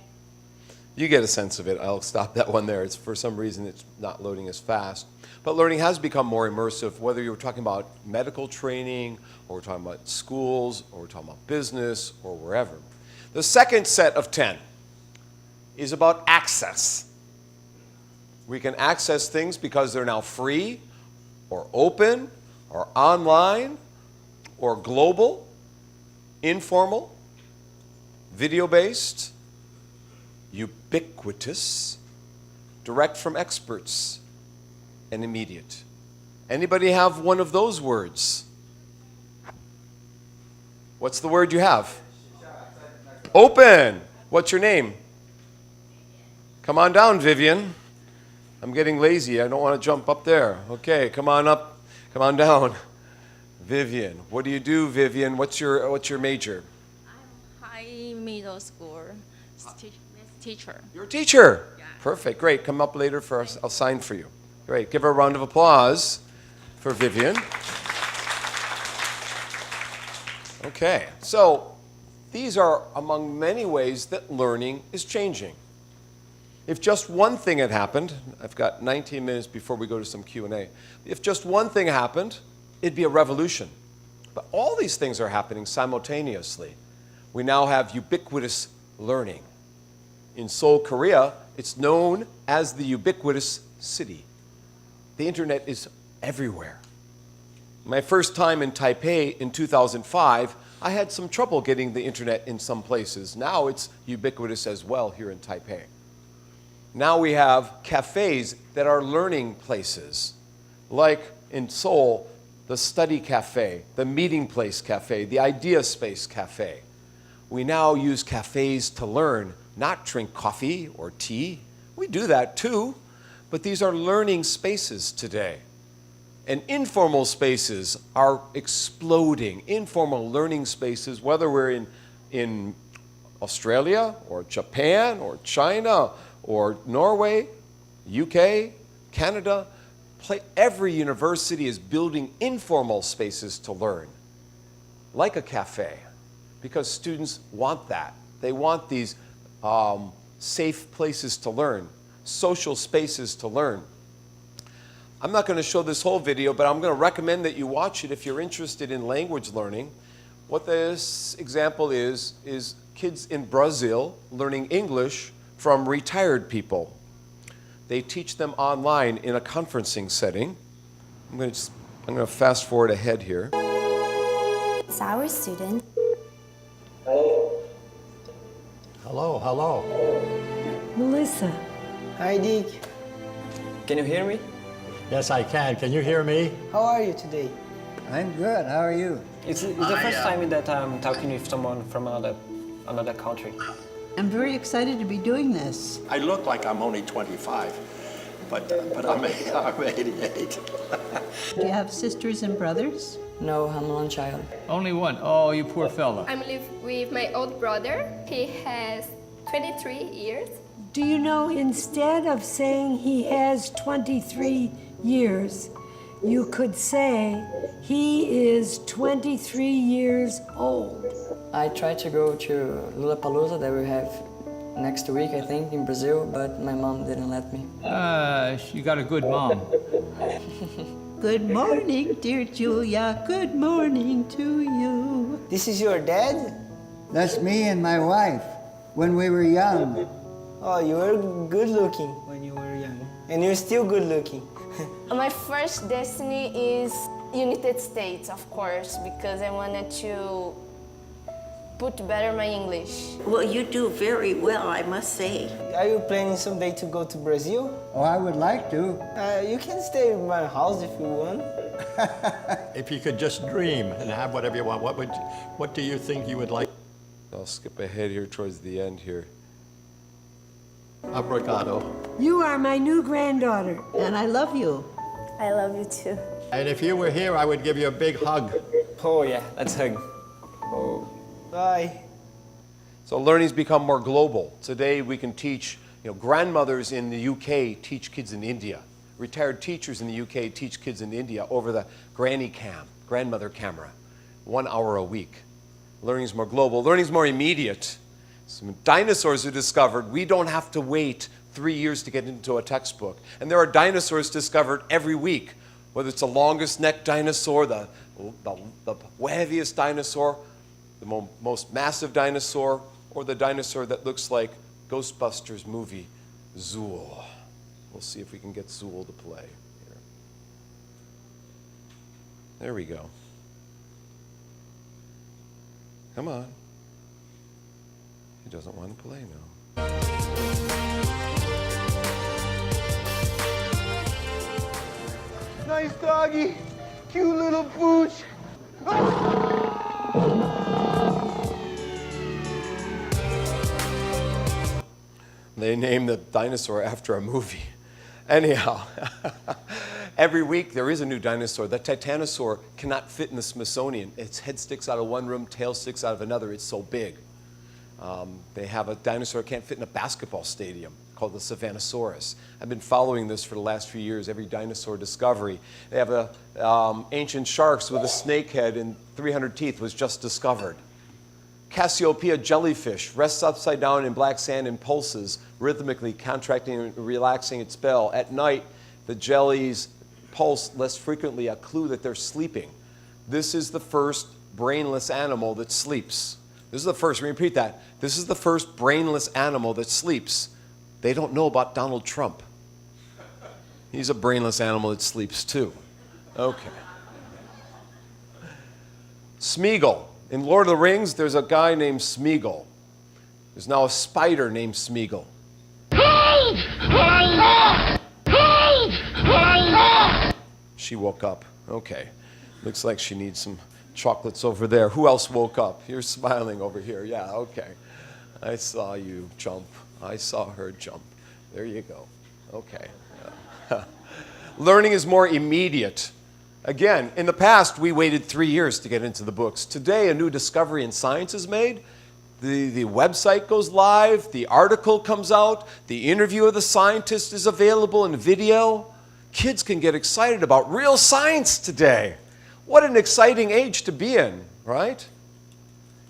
You get a sense of it. I'll stop that one there. It's for some reason it's not loading as fast. But learning has become more immersive, whether you're talking about medical training, or we're talking about schools, or we're talking about business, or wherever. The second set of 10 is about access. We can access things because they're now free, or open, or online, or global, informal, video-based, ubiquitous, direct from experts, and immediate. Anybody have one of those words? What's the word you have? Open. What's your name? Come on down, Vivian. I'm getting lazy. I don't want to jump up there. Okay, come on up. Come on down. Vivian. What do you do, Vivian? What's your major? High middle school teacher. You're a teacher. Yeah. Perfect. Great. Come up later for us. I'll sign for you. Great. Give her a round of applause for Vivian. Okay. So these are among many ways that learning is changing. If just one thing had happened, I've got 19 minutes before we go to some Q&A. If just one thing happened, it'd be a revolution. But all these things are happening simultaneously. We now have ubiquitous learning. In Seoul, Korea, it's known as the ubiquitous city. The internet is everywhere. My first time in Taipei in 2005, I had some trouble getting the internet in some places. Now it's ubiquitous as well here in Taipei. Now we have cafes that are learning places, like in Seoul, the Study Cafe, the Meeting Place Cafe, the Idea Space Cafe. We now use cafes to learn, not drink coffee or tea. We do that too, but these are learning spaces today. And informal spaces are exploding. Informal learning spaces, whether we're in Australia or Japan or China or Norway, UK, Canada, every university is building informal spaces to learn, like a cafe, because students want that. They want these safe places to learn, social spaces to learn. I'm not going to show this whole video, but I'm going to recommend that you watch it if you're interested in language learning. What this example is kids in Brazil learning English from retired people. They teach them online in a conferencing setting. I'm going to fast forward ahead here. It's our student. Hello, hello. Melissa. Hi, Dick. Can you hear me? Yes, I can. Can you hear me? How are you today? I'm good. How are you? It's the first time that I'm talking with someone from another country. I'm very excited to be doing this. I look like I'm only 25, but I'm 88. Do you have sisters and brothers? No, I'm one child. Only one? Oh, you poor fella. I'm live with my old brother. He has 23 years. Do you know, instead of saying he has 23 years, you could say he is 23 years old. I tried to go to Lollapalooza that we have next week, I think, in Brazil, but my mom didn't let me. You got a good mom. Good morning, dear Julia. Good morning to you. This is your dad? That's me and my wife when we were young. Oh, you were good looking when you were young. And you're still good looking. My first destiny is United States, of course, because I wanted to put better my English. Well, you do very well, I must say. Are you planning someday to go to Brazil? Oh, I would like to. You can stay in my house if you want. If you could just dream and have whatever you want, what do you think you would like? I'll skip ahead here towards the end here. Obrigado. You are my new granddaughter, and I love you. I love you too. And if you were here, I would give you a big hug. Oh yeah, let's hug. Oh. Bye. So learning's become more global. Today we can teach, grandmothers in the UK teach kids in India. Retired teachers in the UK teach kids in India over the grandmother camera, 1 hour a week. Learning's more global. Learning's more immediate. Some dinosaurs are discovered. We don't have to wait 3 years to get into a textbook. And there are dinosaurs discovered every week, whether it's the longest neck dinosaur, the heaviest dinosaur, the most massive dinosaur, or the dinosaur that looks like Ghostbusters movie, Zool. We'll see if we can get Zool to play here. There we go. Come on. He doesn't want to play now. Nice doggy. Cute little pooch. They named the dinosaur after a movie. Anyhow, Every week there is a new dinosaur. The titanosaur cannot fit in the Smithsonian. Its head sticks out of one room, tail sticks out of another. It's so big. They have a dinosaur that can't fit in a basketball stadium called the Savannosaurus. I've been following this for the last few years, every dinosaur discovery. They have ancient sharks with a snake head and 300 teeth was just discovered. Cassiopeia jellyfish rests upside down in black sand and pulses, rhythmically contracting and relaxing its spell. At night, the jellies pulse less frequently, a clue that they're sleeping. This is the first brainless animal that sleeps. This is the first, repeat that. This is the first brainless animal that sleeps. They don't know about Donald Trump. He's a brainless animal that sleeps too. Okay. Smeagol. In Lord of the Rings, there's a guy named Smeagol. There's now a spider named Smeagol. She woke up. Okay. Looks like she needs some chocolates over there. Who else woke up? You're smiling over here. Yeah, okay. I saw you jump. I saw her jump. There you go. Okay. Learning is more immediate. Again, in the past, we waited 3 years to get into the books. Today, a new discovery in science is made. The website goes live. The article comes out. The interview of the scientist is available in video. Kids can get excited about real science today. What an exciting age to be in, right?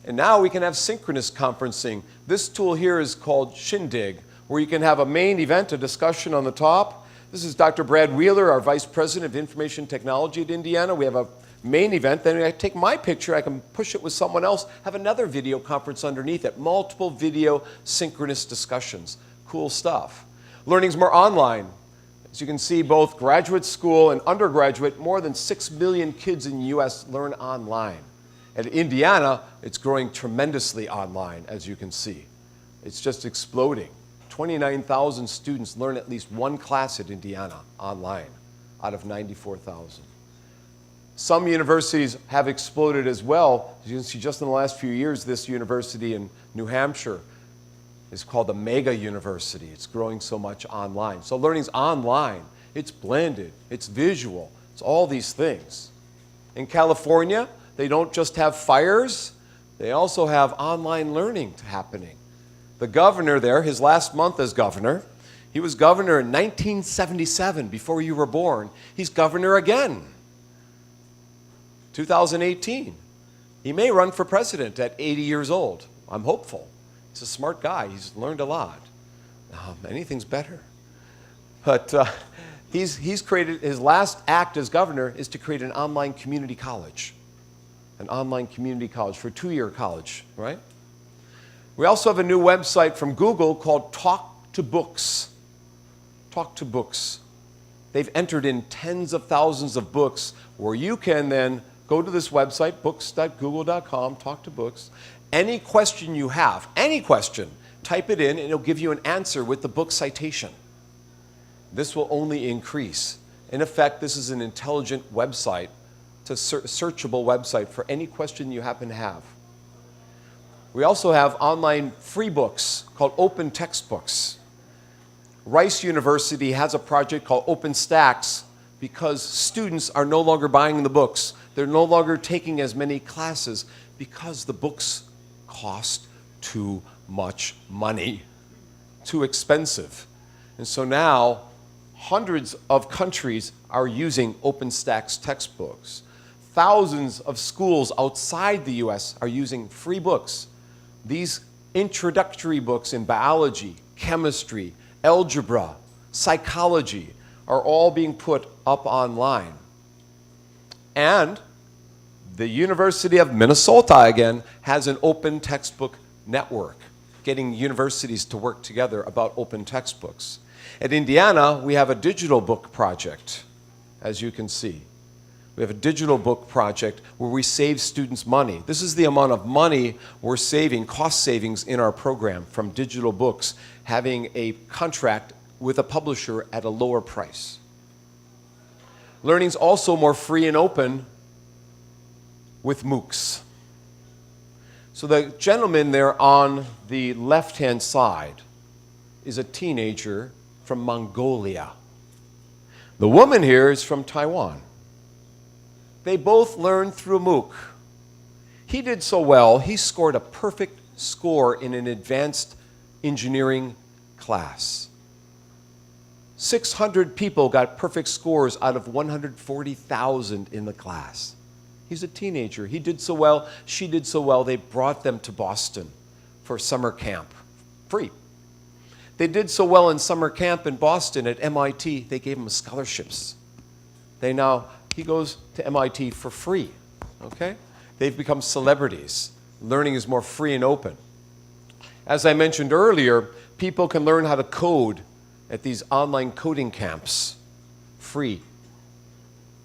And now we can have synchronous conferencing. This tool here is called Shindig, where you can have a main event, a discussion on the top. This is Dr. Brad Wheeler, our Vice President of Information Technology at Indiana. We have a main event. Then I take my picture, I can push it with someone else, have another video conference underneath it. Multiple video synchronous discussions. Cool stuff. Learning's more online. As you can see, both graduate school and undergraduate, more than 6 million kids in the U.S. learn online. At Indiana, it's growing tremendously online, as you can see. It's just exploding. 29,000 students learn at least one class at Indiana online out of 94,000. Some universities have exploded as well. As you can see, just in the last few years, this university in New Hampshire is called the Mega University. It's growing so much online. So learning's online. It's blended. It's visual. It's all these things. In California, they don't just have fires, they also have online learning happening. The governor there, his last month as governor, he was governor in 1977, before you were born. He's governor again, 2018. He may run for president at 80 years old. I'm hopeful. He's a smart guy. He's learned a lot. Anything's better. But he's created, his last act as governor is to create an online community college. An online community college for a 2-year college, right? We also have a new website from Google called Talk to Books. Talk to Books. They've entered in tens of thousands of books where you can then go to this website, books.google.com, Talk to Books. Any question you have, any question, type it in and it'll give you an answer with the book citation. This will only increase. In effect, this is an intelligent website, it's a searchable website for any question you happen to have. We also have online free books called open textbooks. Rice University has a project called OpenStax because students are no longer buying the books. They're no longer taking as many classes because the books cost too much money, too expensive. And so now hundreds of countries are using OpenStax textbooks. Thousands of schools outside the US are using free books. These introductory books in biology, chemistry, algebra, psychology are all being put up online. And the University of Minnesota, again, has an open textbook network, getting universities to work together about open textbooks. At Indiana, we have a digital book project, as you can see. We have a digital book project where we save students money. This is the amount of money we're saving, cost savings in our program from digital books, having a contract with a publisher at a lower price. Learning's also more free and open with MOOCs. So the gentleman there on the left-hand side is a teenager from Mongolia. The woman here is from Taiwan. They both learned through a MOOC. He did so well, he scored a perfect score in an advanced engineering class. 600 people got perfect scores out of 140,000 in the class. He's a teenager. He did so well, she did so well, they brought them to Boston for summer camp, free. They did so well in summer camp in Boston at MIT, they gave him scholarships. He goes to MIT for free, okay? They've become celebrities. Learning is more free and open. As I mentioned earlier, people can learn how to code at these online coding camps, free.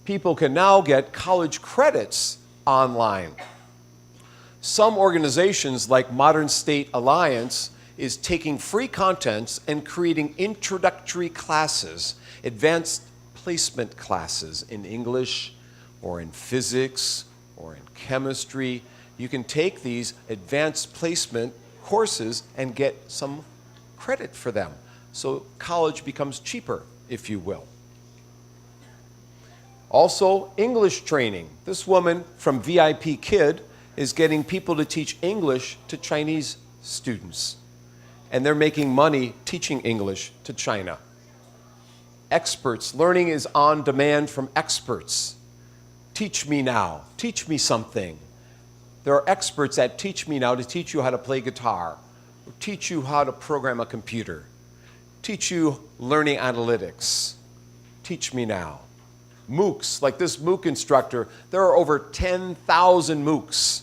People can now get college credits online. Some organizations like Modern State Alliance is taking free contents and creating introductory classes, advanced placement classes in English or in physics or in chemistry. You can take these advanced placement courses and get some credit for them. So college becomes cheaper, if you will. Also, English training. This woman from VIP Kid is getting people to teach English to Chinese students. And they're making money teaching English to China. Experts. Learning is on demand from experts. Teach me now. Teach me something. There are experts at Teach Me Now to teach you how to play guitar, or teach you how to program a computer, teach you learning analytics. Teach Me Now. MOOCs, like this MOOC instructor, there are over 10,000 MOOCs.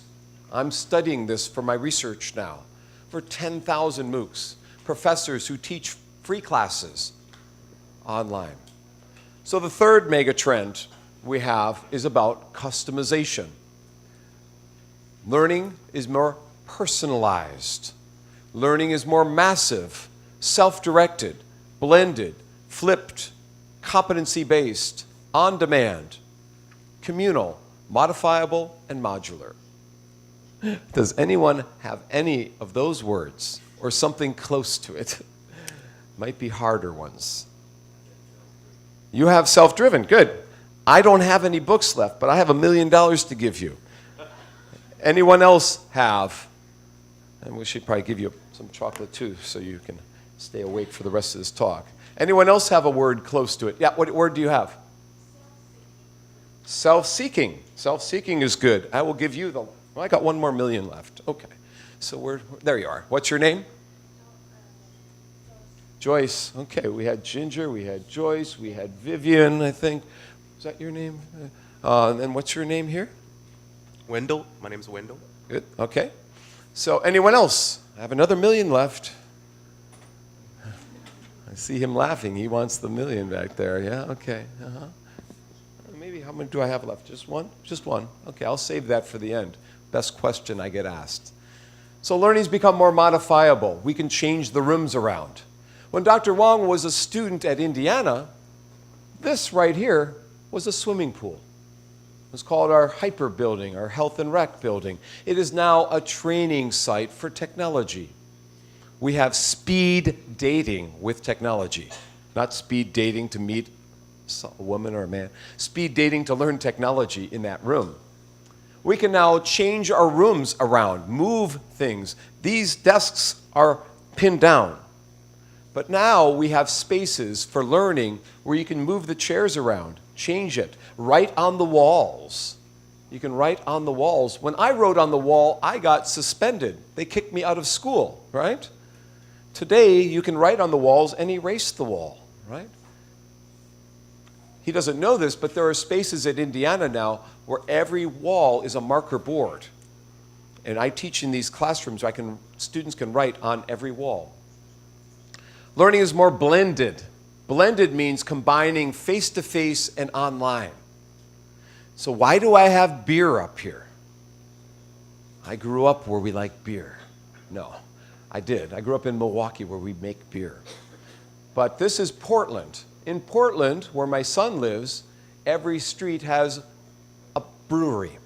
I'm studying this for my research now. For 10,000 MOOCs. Professors who teach free classes online. So the third mega trend we have is about customization. Learning is more personalized. Learning is more massive, self-directed, blended, flipped, competency-based, on-demand, communal, modifiable, and modular. Does anyone have any of those words or something close to it? Might be harder ones. You have self-driven, good. I don't have any books left, but I have $1 million to give you. Anyone else have? And we should probably give you some chocolate too so you can stay awake for the rest of this talk. Anyone else have a word close to it? Yeah, what word do you have? Self-seeking. Self-seeking is good. I will give you the... Well, I got $1 more million left. Okay. So there you are. What's your name? Joyce. Okay, we had Ginger, we had Joyce, we had Vivian, I think. Is that your name? And then what's your name here? Wendell. My name's Wendell. Good. Okay. So anyone else? I have another $1 million left. I see him laughing. He wants the $1 million back there. Yeah. Okay. Maybe how many do I have left? Just one? Just one. Okay. I'll save that for the end. Best question I get asked. So learning's become more modifiable. We can change the rooms around. When Dr. Wong was a student at Indiana, this right here was a swimming pool. It was called our Hyper Building, our Health and Rec Building. It is now a training site for technology. We have speed dating with technology. Not speed dating to meet a woman or a man. Speed dating to learn technology in that room. We can now change our rooms around, move things. These desks are pinned down. But now we have spaces for learning where you can move the chairs around, change it, write on the walls. You can write on the walls. When I wrote on the wall, I got suspended. They kicked me out of school, right? Today, you can write on the walls and erase the wall, right? He doesn't know this, but there are spaces at Indiana now where every wall is a marker board. And I teach in these classrooms, students can write on every wall. Learning is more blended. Blended means combining face-to-face and online. So why do I have beer up here? I grew up where we like beer. No, I did. I grew up in Milwaukee where we make beer. But this is Portland. In Portland, where my son lives, every street has a brewery.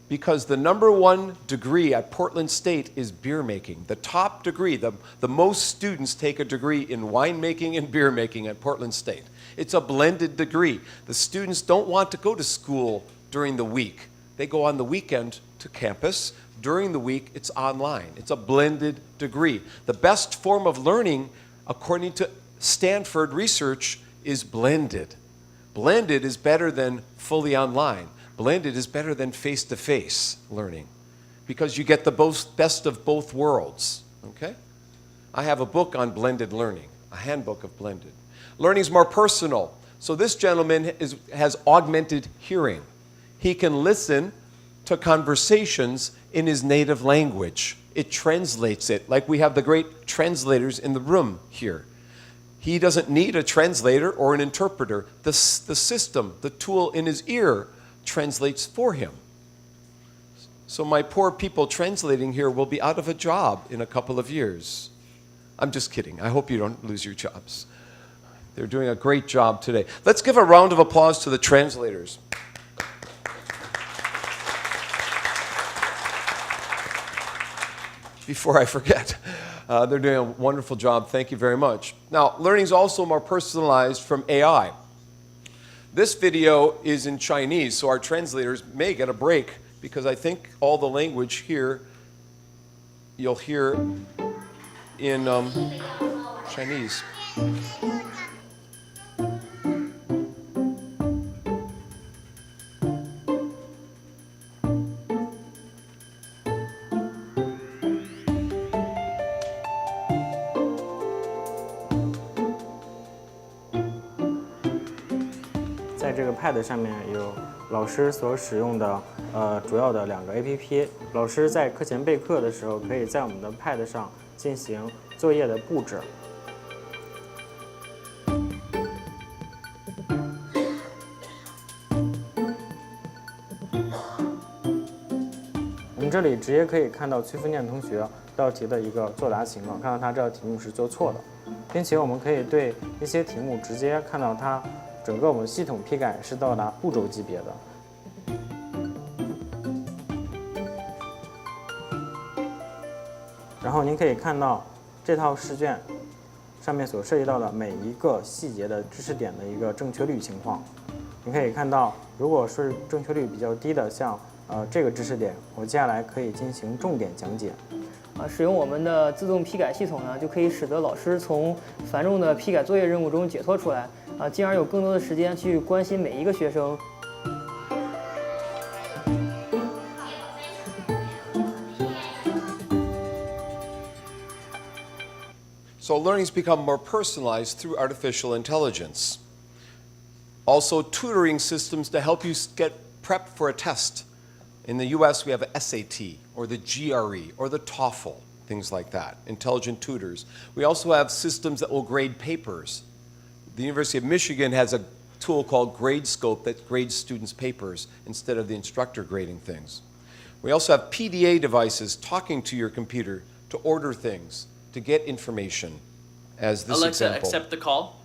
because the #1 degree at Portland State is beer making. The top degree, the most students take a degree in winemaking and beer making at Portland State. It's a blended degree. The students don't want to go to school during the week. They go on the weekend to campus. During the week, it's online. It's a blended degree. The best form of learning, according to Stanford research, is blended. Blended is better than fully online. Blended is better than face-to-face learning because you get the best of both worlds, okay? I have a book on blended learning, a handbook of blended. Learning is more personal. So this gentleman has augmented hearing. He can listen to conversations in his native language. It translates it, like we have the great translators in the room here. He doesn't need a translator or an interpreter. The system, the tool in his ear, translates for him. So my poor people translating here will be out of a job in a couple of years. I'm just kidding. I hope you don't lose your jobs. They're doing a great job today. Let's give a round of applause to the translators. Before I forget, they're doing a wonderful job. Thank you very much. Now, learning is also more personalized from AI. This video is in Chinese, so our translators may get a break because I think all the language here you'll hear in Chinese. 在这个 Pad 上面有老师所使用的主要的2个 APP。老师在课前备课的时候，可以在我们的 Pad 上进行作业的布置。我们这里直接可以看到崔福念同学这道题的一个作答情况，看到他这道题目是做错的，并且我们可以对一些题目直接看到它整个我们系统批改是到达步骤级别的。然后您可以看到这套试卷上面所涉及到的每一个细节的知识点的一个正确率情况。你可以看到，如果是正确率比较低的，像这个知识点，我接下来可以进行重点讲解。使用我们的自动批改系统呢，就可以使得老师从繁重的批改作业任务中解脱出来，进而有更多的时间去关心每一个学生。So learning's become more personalized through artificial intelligence. Also, tutoring systems to help you get prepped for a test. In the US, we have a SAT, or the GRE, or the TOEFL, things like that, intelligent tutors. We also have systems that will grade papers. The University of Michigan has a tool called GradeScope that grades students' papers instead of the instructor grading things. We also have PDA devices talking to your computer to order things, to get information, as this Alexa, example. accept the call.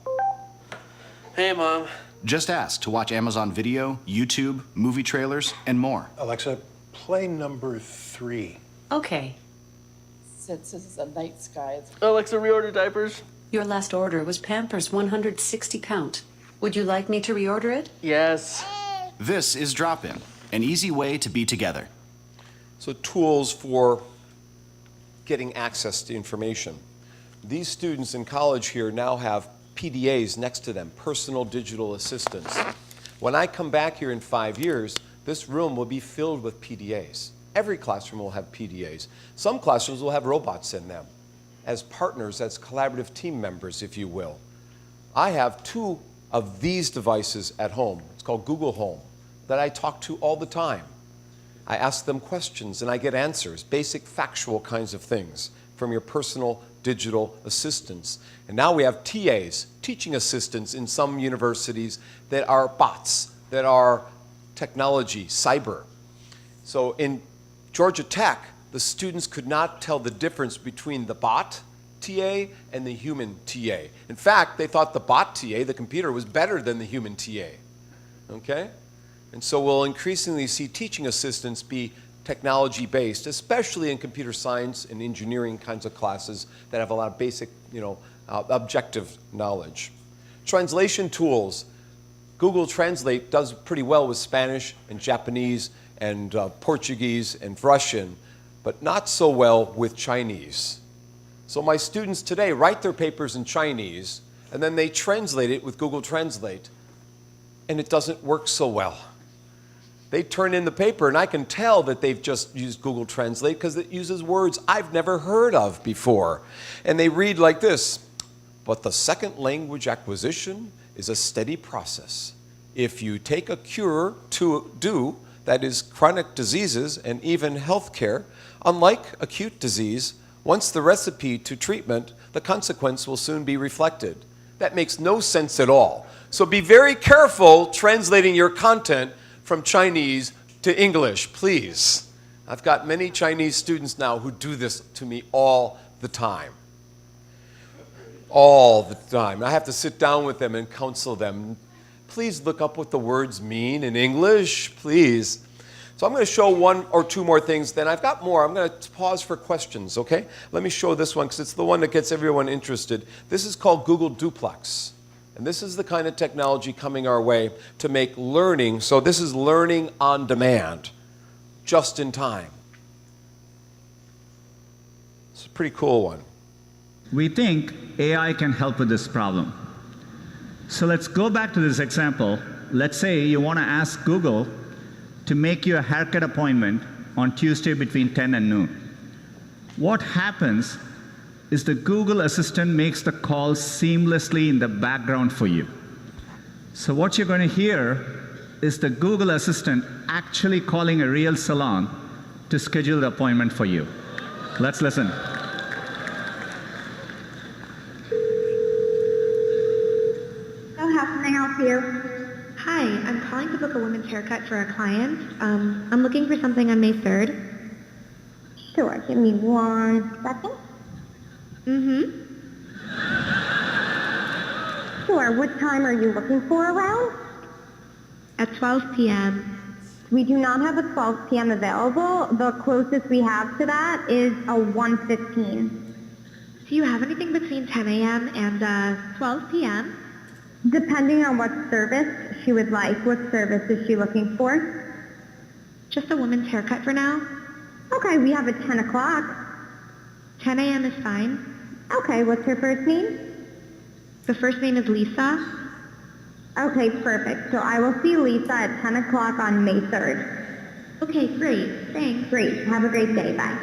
Hey, Mom. Just ask to watch Amazon Video, YouTube, movie trailers, and more. Alexa, play number 3. Okay. Since this is a night sky, it's... Alexa, reorder diapers. Your last order was Pampers 160 count. Would you like me to reorder it? Yes. This is Drop-In, an easy way to be together. So tools for getting access to information. These students in college here now have PDAs next to them, personal digital assistants. When I come back here in 5 years, this room will be filled with PDAs. Every classroom will have PDAs. Some classrooms will have robots in them as partners, as collaborative team members, if you will. I have 2 of these devices at home. It's called Google Home, that I talk to all the time. I ask them questions and I get answers, basic factual kinds of things from your personal digital assistants. And now we have TAs, teaching assistants in some universities that are bots, that are technology, cyber. So in Georgia Tech, the students could not tell the difference between the bot TA and the human TA. In fact, they thought the bot TA, the computer, was better than the human TA. Okay? And so we'll increasingly see teaching assistants be technology based, especially in computer science and engineering kinds of classes that have a lot of basic, objective knowledge. Translation tools. Google Translate does pretty well with Spanish and Japanese and Portuguese and Russian, but not so well with Chinese. So my students today write their papers in Chinese, and then they translate it with Google Translate, and it doesn't work so well. They turn in the paper, and I can tell that they've just used Google Translate because it uses words I've never heard of before. And they read like this: but the second language acquisition is a steady process. If you take a cure to do, that is chronic diseases and even healthcare, unlike acute disease, once the recipe to treatment, the consequence will soon be reflected. That makes no sense at all. So be very careful translating your content from Chinese to English, please. I've got many Chinese students now who do this to me all the time. All the time. I have to sit down with them and counsel them. Please look up what the words mean in English, please. So I'm going to show one or two more things, then I've got more. I'm going to pause for questions, okay? Let me show this one because it's the one that gets everyone interested. This is called Google Duplex. And this is the kind of technology coming our way to make learning, so this is learning on demand, just in time. It's a pretty cool one. We think AI can help with this problem. So let's go back to this example. Let's say you want to ask Google to make you a haircut appointment on Tuesday between 10 and noon. What happens is the Google Assistant makes the call seamlessly in the background for you. So what you're going to hear is the Google Assistant actually calling a real salon to schedule the appointment for you. Let's listen. So how can I help you? Hi, I'm calling to book a women's haircut for a client. I'm looking for something on May 3rd. Sure, give me 1 second. Sure, what time are you looking for around? At 12 p.m. We do not have a 12 p.m. available. The closest we have to that is a 1:15. Do you have anything between 10 a.m. and 12 p.m.? Depending on what service she would like. What service is she looking for? Just a woman's haircut for now. Okay, we have a 10 o'clock. 10 a.m. is fine. Okay, what's her first name? The first name is Lisa. Okay, perfect. So I will see Lisa at 10 o'clock on May 3rd. Okay, great. Thanks. Great. Have a great day. Bye.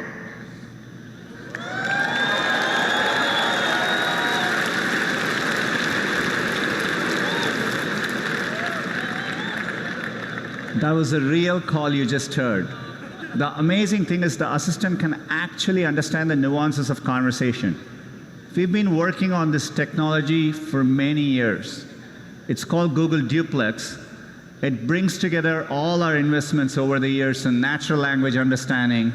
That was a real call you just heard. The amazing thing is the assistant can actually understand the nuances of conversation. We've been working on this technology for many years. It's called Google Duplex. It brings together all our investments over the years in natural language understanding,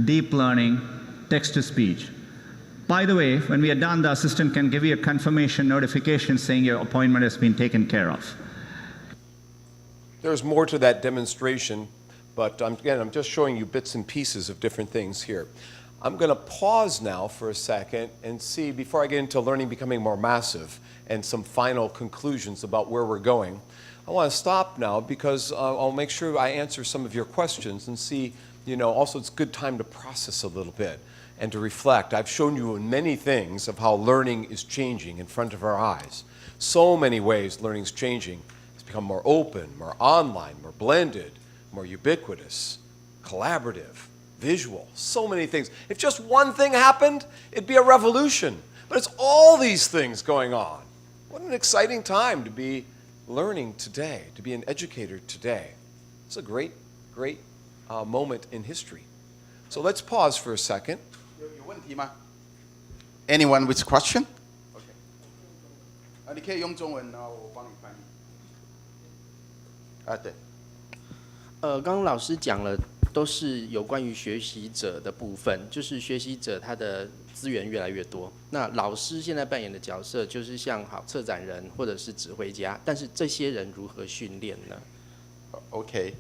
deep learning, text-to-speech. By the way, when we are done, the assistant can give you a confirmation notification saying your appointment has been taken care of. There's more to that demonstration, but again, I'm just showing you bits and pieces of different things here. I'm going to pause now for a second and see, before I get into learning becoming more massive and some final conclusions about where we're going, I want to stop now because I'll make sure I answer some of your questions and see, also it's a good time to process a little bit and to reflect. I've shown you many things of how learning is changing in front of our eyes. So many ways learning's changing. It's become more open, more online, more blended, more ubiquitous, collaborative, visual, so many things. If just one thing happened, it'd be a revolution. But it's all these things going on. What an exciting time to be learning today, to be an educator today. It's a great, great moment in history. So let's pause for a second. Anyone with question? Okay. 你可以用中文，然后我帮你翻译。对。刚刚老师讲了，都是有关于学习者的部分，就是学习者他的资源越来越多。那老师现在扮演的角色就是像策展人或者是指挥家，但是这些人如何训练呢 Okay.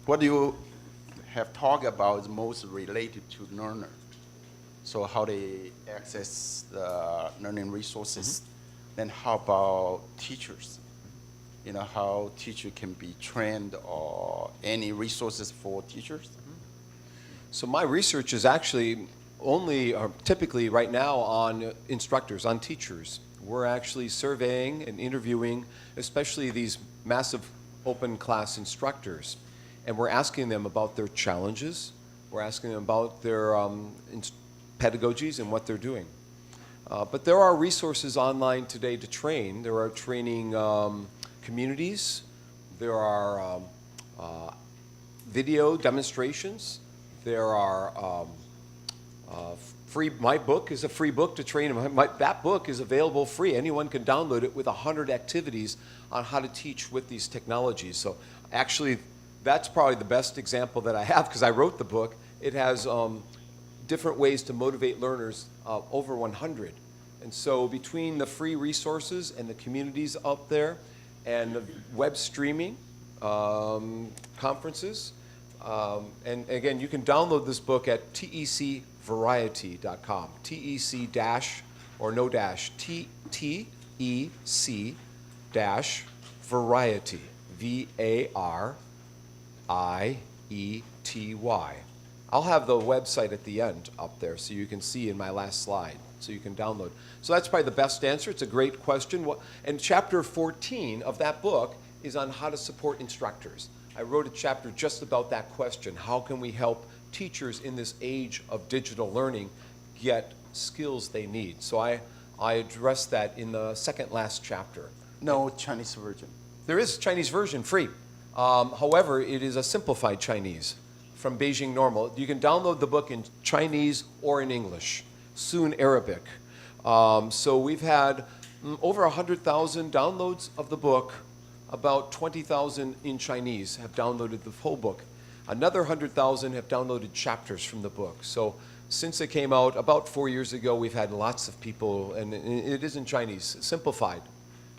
What do you have talked about is most related to learner. So how they access the learning resources. Then how about teachers? You know, how teacher can be trained or any resources for teachers? So my research is actually only, or typically right now, on instructors, on teachers. We're actually surveying and interviewing, especially these massive open class instructors. And we're asking them about their challenges. We're asking them about their pedagogies and what they're doing. But there are resources online today to train. There are training communities. There are video demonstrations. There are my book is a free book to train. That book is available free. Anyone can download it with 100 activities on how to teach with these technologies. So actually, that's probably the best example that I have because I wrote the book. It has different ways to motivate learners, over 100. And so between the free resources and the communities up there and the web streaming conferences, and again, you can download this book at tecvariety.com. TEC dash or no dash, TEC dash variety, VARIETY. I'll have the website at the end up there so you can see in my last slide, so you can download. So that's probably the best answer. It's a great question. And chapter 14 of that book is on how to support instructors. I wrote a chapter just about that question. How can we help teachers in this age of digital learning get skills they need? So I addressed that in the second last chapter. No Chinese version. There is a Chinese version, free. However, it is a simplified Chinese from Beijing Normal. You can download the book in Chinese or in English, soon Arabic. So we've had over 100,000 downloads of the book. About 20,000 in Chinese have downloaded the whole book. Another 100,000 have downloaded chapters from the book. So since it came out about 4 years ago, we've had lots of people, and it is in Chinese, simplified.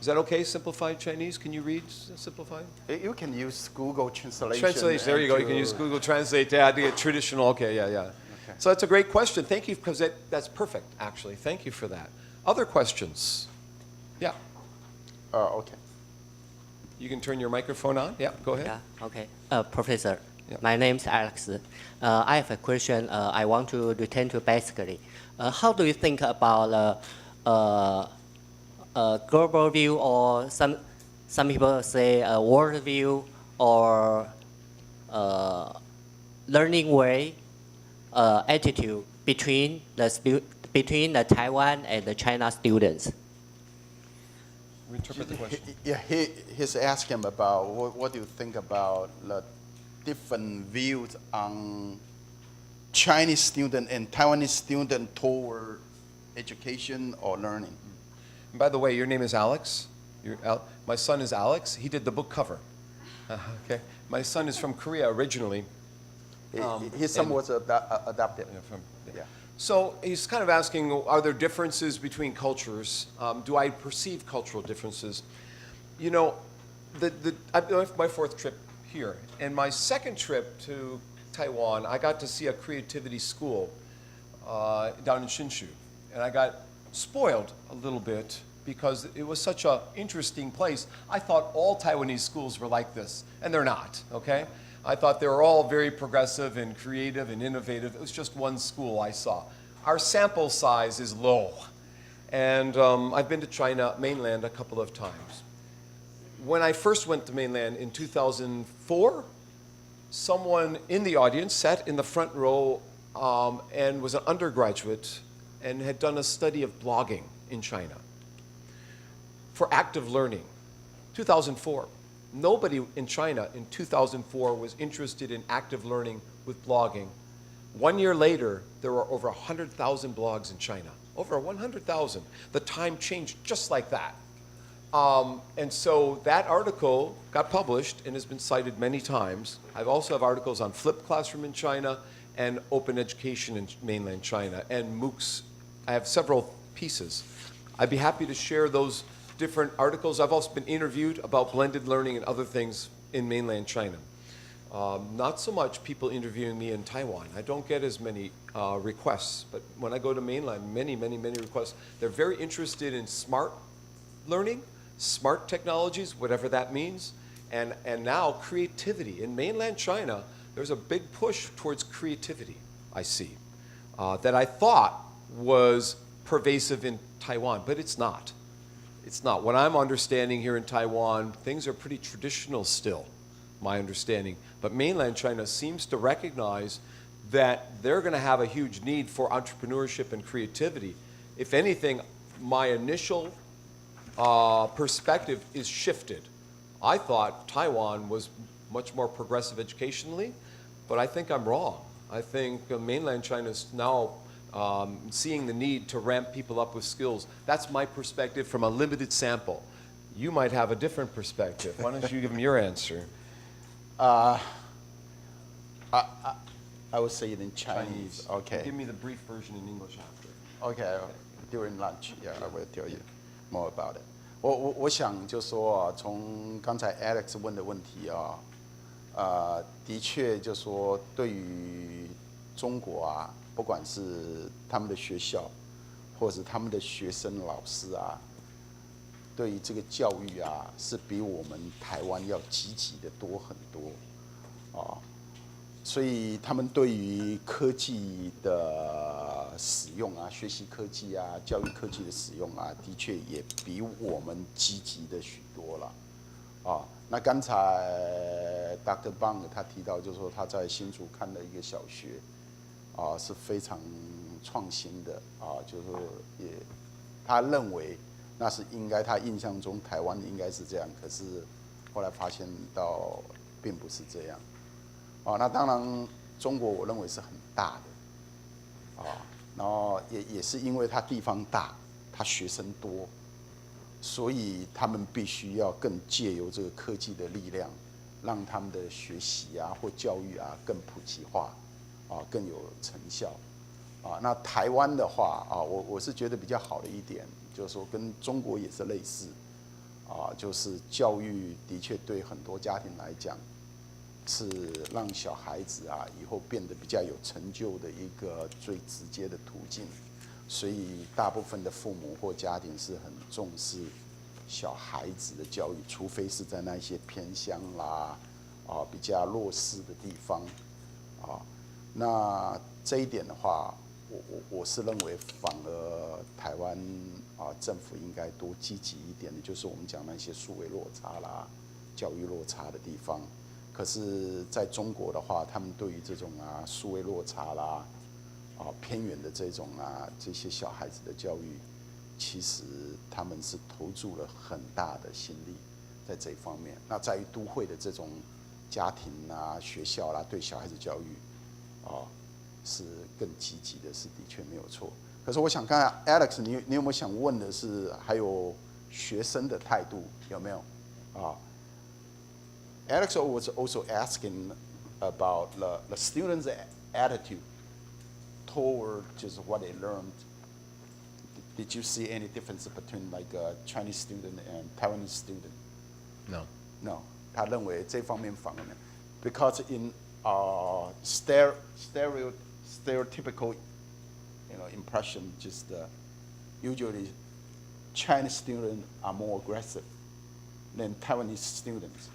Is that okay, simplified Chinese? Can you read simplified? You can use Google Translation. Translation, there you go. You can use Google Translate to add the traditional, okay, yeah. Okay. So that's a great question. Thank you, because that's perfect, actually. Thank you for that. Other questions? Yeah. Okay. You can turn your microphone on. Yeah, go ahead. Yeah, okay. Professor, my name's Alex. I have a question I want to return to basically. How do you think about global view, or some people say a world view, or learning way, attitude between the Taiwan and the China students? Interpret the question. Yeah, he's asking about what do you think about the different views on Chinese student and Taiwanese student toward education or learning. And by the way, your name is Alex. My son is Alex. He did the book cover. Okay. My son is from Korea originally. His son was adopted. Yeah. So he's kind of asking, are there differences between cultures? Do I perceive cultural differences? You know, my fourth trip here, and my second trip to Taiwan, I got to see a creativity school down in Hsinchu, and I got spoiled a little bit because it was such an interesting place. I thought all Taiwanese schools were like this, and they're not, okay? I thought they were all very progressive and creative and innovative. It was just one school I saw. Our sample size is low. And I've been to China mainland a couple of times. When I first went to mainland in 2004, someone in the audience sat in the front row and was an undergraduate and had done a study of blogging in China for active learning. 2004. Nobody in China in 2004 was interested in active learning with blogging. 1 year later, there were over 100,000 blogs in China. Over 100,000. The time changed just like that. And so that article got published and has been cited many times. I also have articles on flipped classroom in China and open education in mainland China and MOOCs. I have several pieces. I'd be happy to share those different articles. I've also been interviewed about blended learning and other things in mainland China. Not so much people interviewing me in Taiwan. I don't get as many requests, but when I go to mainland, many requests. They're very interested in smart learning, smart technologies, whatever that means, and now creativity. In mainland China, there's a big push towards creativity, I see, that I thought was pervasive in Taiwan, but it's not. It's not. What I'm understanding here in Taiwan, things are pretty traditional still, my understanding. But mainland China seems to recognize that they're going to have a huge need for entrepreneurship and creativity. If anything, my initial perspective is shifted. I thought Taiwan was much more progressive educationally, but I think I'm wrong. I think mainland China is now seeing the need to ramp people up with skills. That's my perspective from a limited sample. You might have a different perspective. Why don't you give them your answer? I will say it in Chinese. Okay. Give me the brief version in English after. Okay. During lunch, yeah, I will tell you more about it. 我想就说啊，从刚才 Alex 问的问题啊，的确就说对于中国啊，不管是他们的学校，或者是他们的学生老师啊，对于这个教育啊，是比我们台湾要积极的多很多啊。所以他们对于科技的使用啊，学习科技啊，教育科技的使用啊，的确也比我们积极的许多了。啊，那刚才 Dr. Bonk 他提到，就是说他在新竹看了一个小学，啊，是非常创新的啊，就是说也他认为那是应该，他印象中台湾应该是这样，可是后来发现到并不是这样。啊，那当然，中国我认为是很大的，啊，然后也是因为它地方大，它学生多，所以他们必须要更借由这个科技的力量，让他们的学习啊或教育啊更普及化，啊更有成效，啊，那台湾的话啊，我是觉得比较好的一点，就是说跟中国也是类似，啊，就是教育的确对很多家庭来讲。是让小孩子啊以后变得比较有成就的一个最直接的途径，所以大部分的父母或家庭是很重视小孩子的教育，除非是在那些偏乡啦，啊比较弱势的地方，啊，那这一点的话，我是认为反而台湾啊政府应该多积极一点的，就是我们讲那些数位落差啦、教育落差的地方。可是在中国的话，他们对于这种啊数位落差啦，啊偏远的这种啊这些小孩子的教育，其实他们是投注了很大的心力在这一方面。那在于都会的这种家庭啊、学校啦，对小孩子教育啊是更积极的，是的确没有错。可是我想看看 Alex， 你有没有想问的是，还有学生的态度有没有啊？ Alex was also asking about the students' attitude toward just what they learned. Did you see any difference between like a Chinese student and Taiwanese student? No. No. 他认为这方面反而呢 because in stereotypical, impression, just usually Chinese students are more aggressive than Taiwanese students.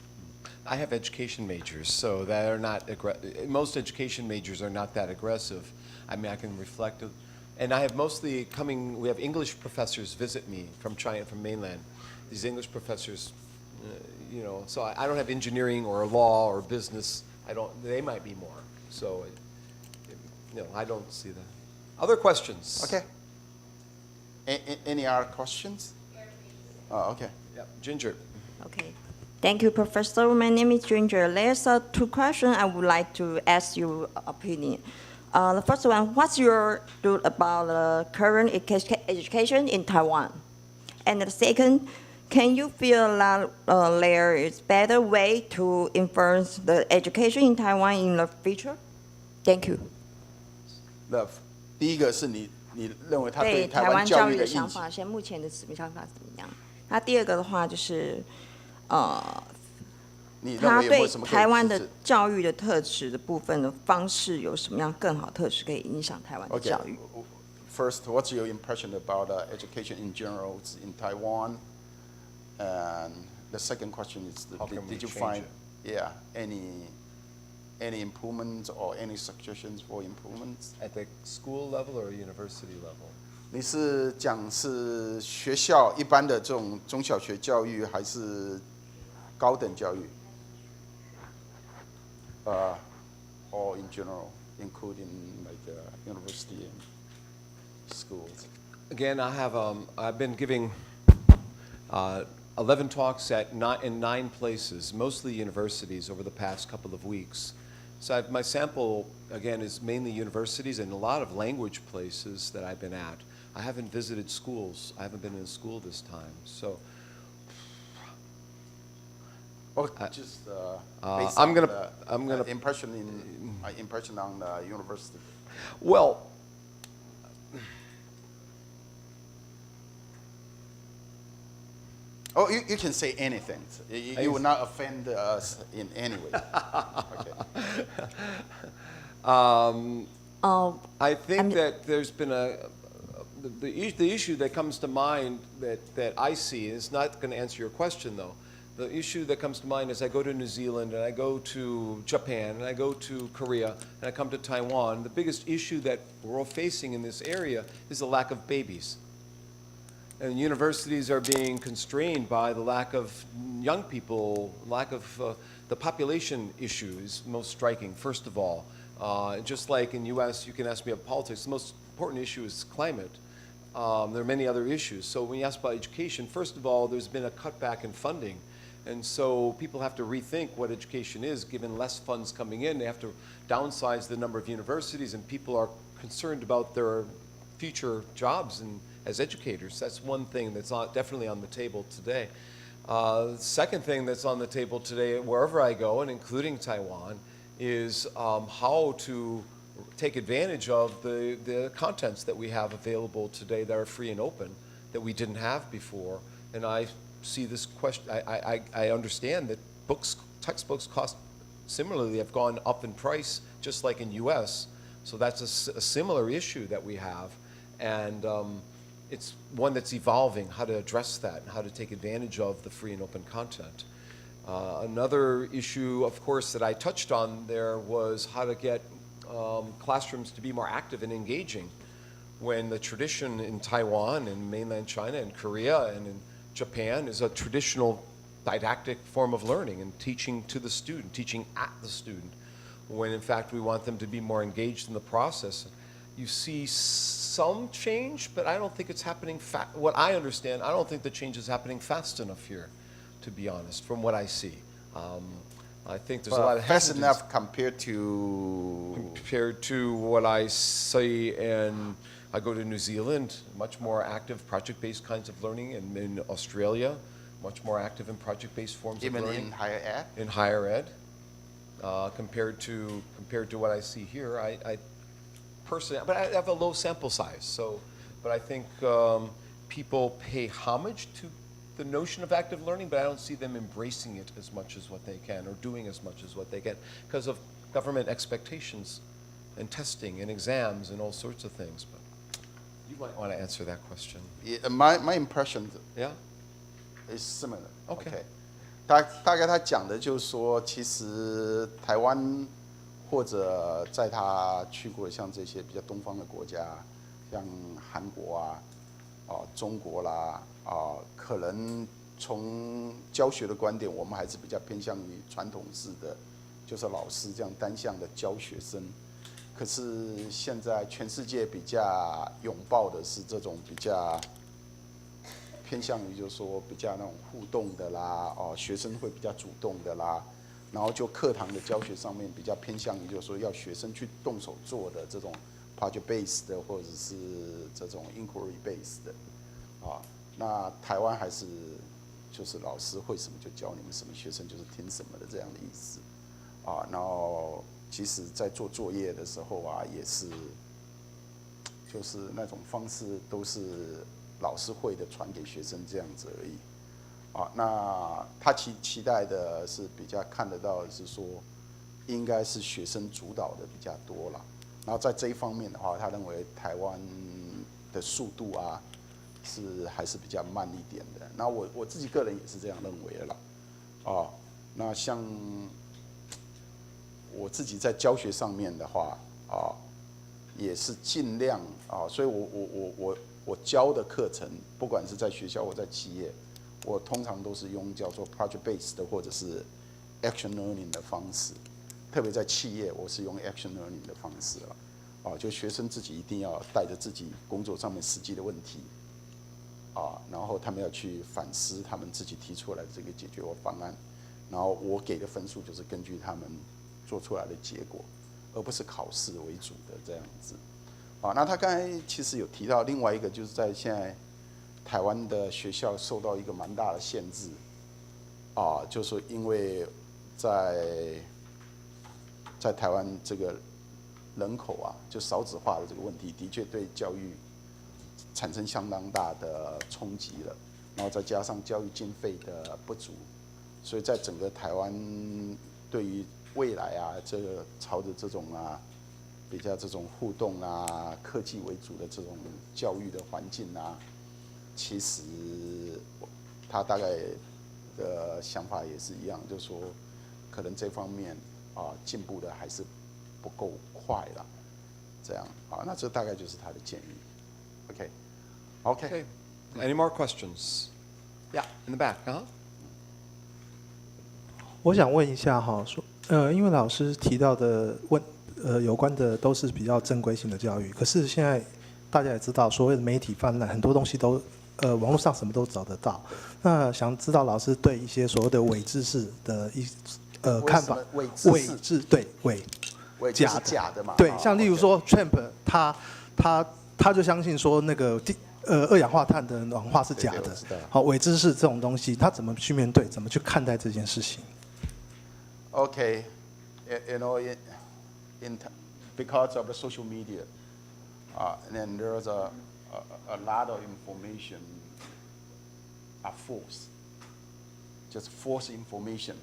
I have education majors, so that are not most education majors are not that aggressive. I mean, I can reflect, and I have mostly coming. We have English professors visit me from China, from mainland. These English professors, so I don't have engineering or law or business. I don't. They might be more. So, I don't see that. Other questions? Okay. Any other questions? Oh, okay. Yeah, Ginger. Okay. Thank you, Professor. My name is Ginger. There's two questions I would like to ask your opinion. The first one, what's your thought about the current education in Taiwan? And the second, can you feel that there is better way to influence the education in Taiwan in the future? Thank you. Love. 第一个是你认为他对台湾教育育的想法，现在目前的想法是怎么样？那第二个的话就是。你认他对为有没有什么可以台湾的支持教育的特质的部分的方式有什么样更好特质可以影响台湾的 Okay. 教育？ First, what's your impression about education in general in Taiwan? And the second question is, How can we did you change find, it? yeah, any improvements or any suggestions for improvements? At the school level or university level? 你是讲是学校一般的这种中小学教育，还是高等教育？Or in general, including like university and schools. Again, I've been giving 11 talks in 9 places, mostly universities, over the past couple of weeks. So my sample, again, is mainly universities and a lot of language places that I've been at. I haven't visited schools. I haven't been in a school this time. So just based I'm on gonna the impression on the university. Well, oh, you can say anything. You will not offend us in any way. Okay. I think that there's been the issue that comes to mind that I see, and it's not going to answer your question though. The issue that comes to mind is I go to New Zealand and I go to Japan and I go to Korea and I come to Taiwan. The biggest issue that we're all facing in this area is the lack of babies. And universities are being constrained by the lack of young people, lack of the population issue is most striking, first of all. Just like in U.S., you can ask me about politics, the most important issue is climate. There are many other issues. So when you ask about education, first of all, there's been a cutback in funding. And so people have to rethink what education is, given less funds coming in. They have to downsize the number of universities, and people are concerned about their future jobs as educators. That's one thing that's definitely on the table today. The second thing that's on the table today, wherever I go, and including Taiwan, is how to take advantage of the contents that we have available today that are free and open that we didn't have before. And I see this question, I understand that textbooks cost similarly have gone up in price, just like in US. So that's a similar issue that we have. And it's one that's evolving, how to address that and how to take advantage of the free and open content. Another issue, of course, that I touched on there was how to get classrooms to be more active and engaging. When the tradition in Taiwan and mainland China and Korea and in Japan is a traditional didactic form of learning and teaching to the student, teaching at the student, when in fact we want them to be more engaged in the process. You see some change, but I don't think it's happening what I understand, I don't think the change is happening fast enough here, to be honest, from what I see. I think there's a lot of fast hesitance enough compared to what I see, and I go to New Zealand, much more active project-based kinds of learning, and in Australia, much more active in project-based forms of learning. Even in higher ed? In higher ed, compared to what I see here. I personally, but I have a low sample size, so, but I think people pay homage to the notion of active learning, but I don't see them embracing it as much as what they can or doing as much as what they can because of government expectations and testing and exams and all sorts of things. But you might want to answer that question. Yeah, my impression is similar. Okay. 大概他讲的就是说，其实台湾或者在他去过像这些比较东方的国家，像韩国啊、中国啦可能从教学的观点，我们还是比较偏向于传统式的，就是老师这样单向的教学生。可是现在全世界比较拥抱的是这种比较偏向于就是说比较那种互动的啦，学生会比较主动的啦，然后就课堂的教学上面比较偏向于就是说要学生去动手做的这种 project based 的或者是这种 inquiry based 的那台湾还是就是老师会什么就教你们什么，学生就是听什么的这样的意思然后其实在做作业的时候也是就是那种方式都是老师会的传给学生这样子而已那他期待的是比较看得到的是说，应该是学生主导的比较多了。然后在这一方面的话，他认为台湾的速度啊还是比较慢一点的。那我自己个人也是这样认为的啦。那像我自己在教学上面的话也是尽量所以我教的课程，不管是在学校或在企业，我通常都是用叫做 project based 的或者是 action learning 的方式。特别在企业，我是用 action learning 的方式了。就学生自己一定要带着自己工作上面实际的问题然后他们要去反思他们自己提出来的这个解决方案，然后我给的分数就是根据他们做出来的结果，而不是考试为主的这样子。那他刚才其实有提到另外一个，就是在现在台湾的学校受到一个蛮大的限制就是因为在台湾这个人口就少子化的这个问题，的确对教育产生相当大的冲击了。然后再加上教育经费的不足，所以在整个台湾对于未来这个朝着这种比较这种互动科技为主的这种教育的环境其实他大概的想法也是一样，就是说可能这方面进步的还是不够快了，这样那这大概就是他的建议。Okay. Any more questions? Yeah, in the back. 我想问一下因为老师提到的有关的都是比较正规性的教育，可是现在大家也知道，所谓的媒体泛滥，很多东西都网络上什么都找得到。那想知道老师对一些所谓的伪知识的看法？伪知对伪假的嘛？对，像例如说 Trump 他就相信说那个二氧化碳的暖化是假的。好，伪知识这种东西，他怎么去面对？怎么去看待这件事情？Okay, because of the social media, and then there's a lot of information are false, just false information,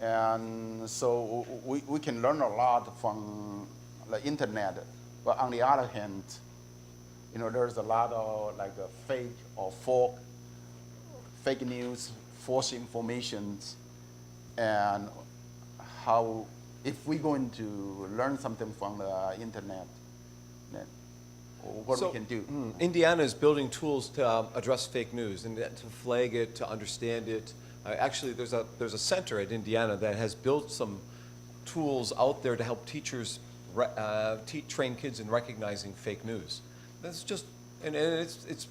and so we can learn a lot from the internet, but on the other hand, there's a lot of fake or fake news, false information, and how if we're going to learn something from the internet, then what we can do. Indiana is building tools to address fake news and to flag it, to understand it. Actually, there's a center at Indiana that has built some tools out there to help teachers train kids in recognizing fake news. That's just, and it's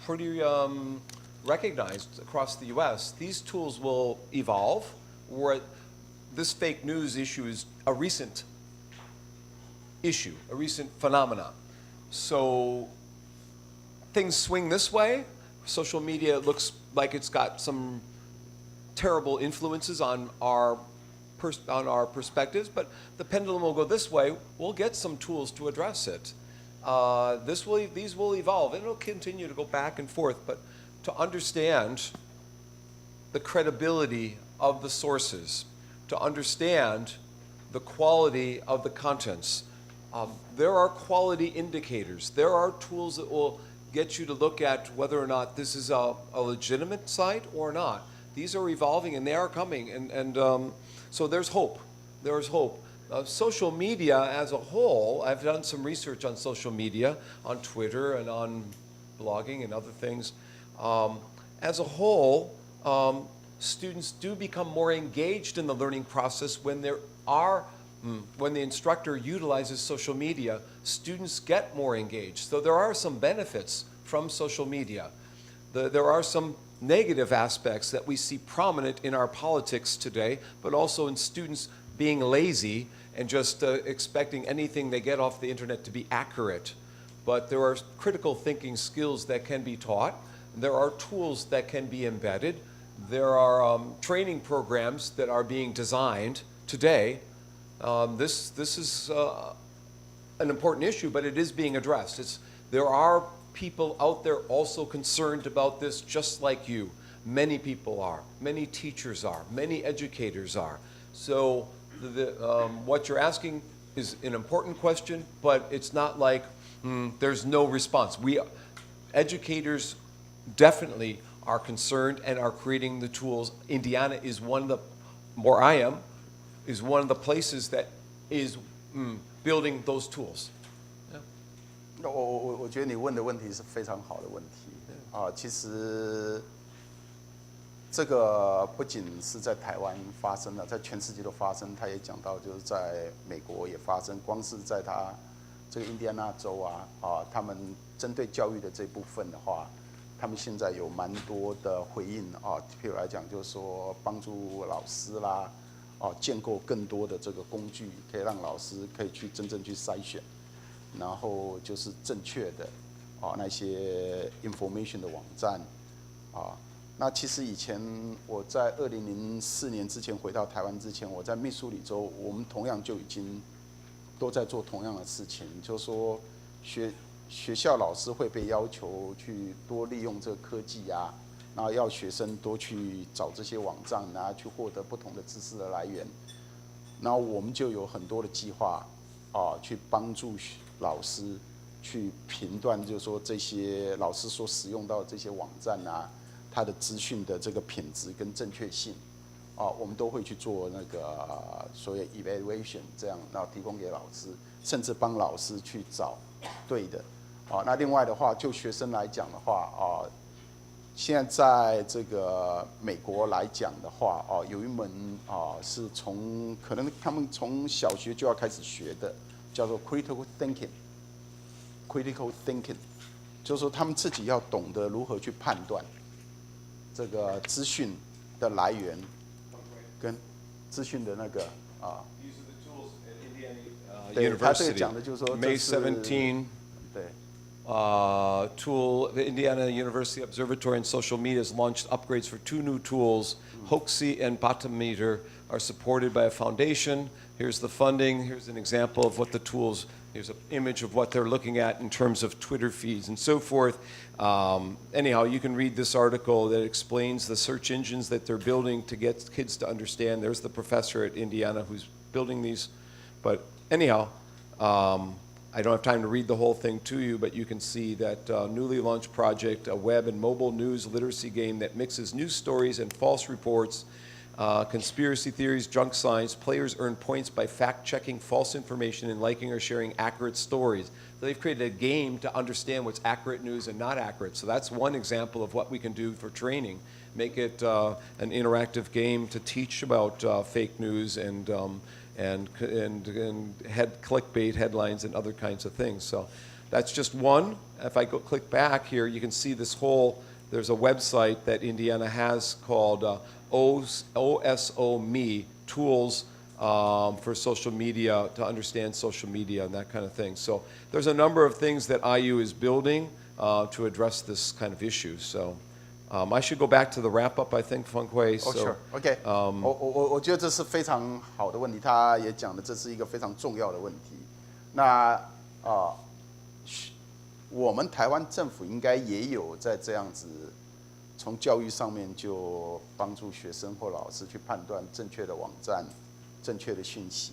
pretty recognized across the U.S. These tools will evolve. Where this fake news issue is a recent issue, a recent phenomenon. So things swing this way. Social media looks like it's got some terrible influences on our perspectives, but the pendulum will go this way. We'll get some tools to address it. These will evolve, and it'll continue to go back and forth. But to understand the credibility of the sources, to understand the quality of the contents. There are quality indicators. There are tools that will get you to look at whether or not this is a legitimate site or not. These are evolving and they are coming, and so there's hope. There's hope. Social media as a whole, I've done some research on social media, on Twitter and on blogging and other things. As a whole, students do become more engaged in the learning process when when the instructor utilizes social media. Students get more engaged. So there are some benefits from social media. There are some negative aspects that we see prominent in our politics today, but also in students being lazy and just expecting anything they get off the internet to be accurate. But there are critical thinking skills that can be taught. There are tools that can be embedded. There are training programs that are being designed today. This is an important issue, but it is being addressed. There are people out there also concerned about this, just like you. Many people are. Many teachers are. Many educators are. So what you're asking is an important question, but it's not like there's no response. Educators definitely are concerned and are creating the tools. Indiana is one of the, where I am, is one of the places that is building those tools. 我觉得你问的问题是非常好的问题啊。其实这个不仅是在台湾发生了，在全世界都发生。他也讲到，就是在美国也发生。光是在他这个印第安纳州他们针对教育的这部分的话，他们现在有蛮多的回应啊。譬如来讲，就是说帮助老师啦，建构更多的这个工具，可以让老师可以去真正去筛选。然后就是正确的那些 information 的网站那其实以前我在2004年之前回到台湾之前，我在密苏里州，我们同样就已经都在做同样的事情，就是说学校老师会被要求去多利用这个科技然后要学生多去找这些网站去获得不同的知识的来源，然后我们就有很多的计划去帮助老师去评断，就是说这些老师所使用到的这些网站它的资讯的这个品质跟正确性我们都会去做那个所谓 evaluation， 这样然后提供给老师，甚至帮老师去找对的那另外的话，就学生来讲的话现在在这个美国来讲的话有一门是可能他们从小学就要开始学的。叫做 critical thinking， 就是说他们自己要懂得如何去判断这个资讯的来源跟资讯的那个对，他这个讲的就是说 May 17. 对。Tool, the Indiana University Observatory and Social Media has launched upgrades for 2 new tools. Hoaxie and Batometer are supported by a foundation. Here's the funding. Here's an example of what the tools, here's an image of what they're looking at in terms of Twitter feeds and so forth. Anyhow, you can read this article that explains the search engines that they're building to get kids to understand. There's the professor at Indiana who's building these. But anyhow, I don't have time to read the whole thing to you, but you can see that newly launched project, a web and mobile news literacy game that mixes news stories and false reports, conspiracy theories, junk science. Players earn points by fact-checking false information and liking or sharing accurate stories. So they've created a game to understand what's accurate news and not accurate. So that's one example of what we can do for training. Make it an interactive game to teach about fake news and clickbait headlines and other kinds of things. So that's just one. If I click back here, you can see this whole, there's a website that Indiana has called OSOMe, tools for social media, to understand social media and that kind of thing. So there's a number of things that IU is building to address this kind of issue. So I should go back to the wrap-up, I think, Feng Hui. Oh, sure. OK. 我觉得这是非常好的问题，他也讲的这是一个非常重要的问题。那我们台湾政府应该也有在这样子，从教育上面就帮助学生或老师去判断正确的网站、正确的讯息，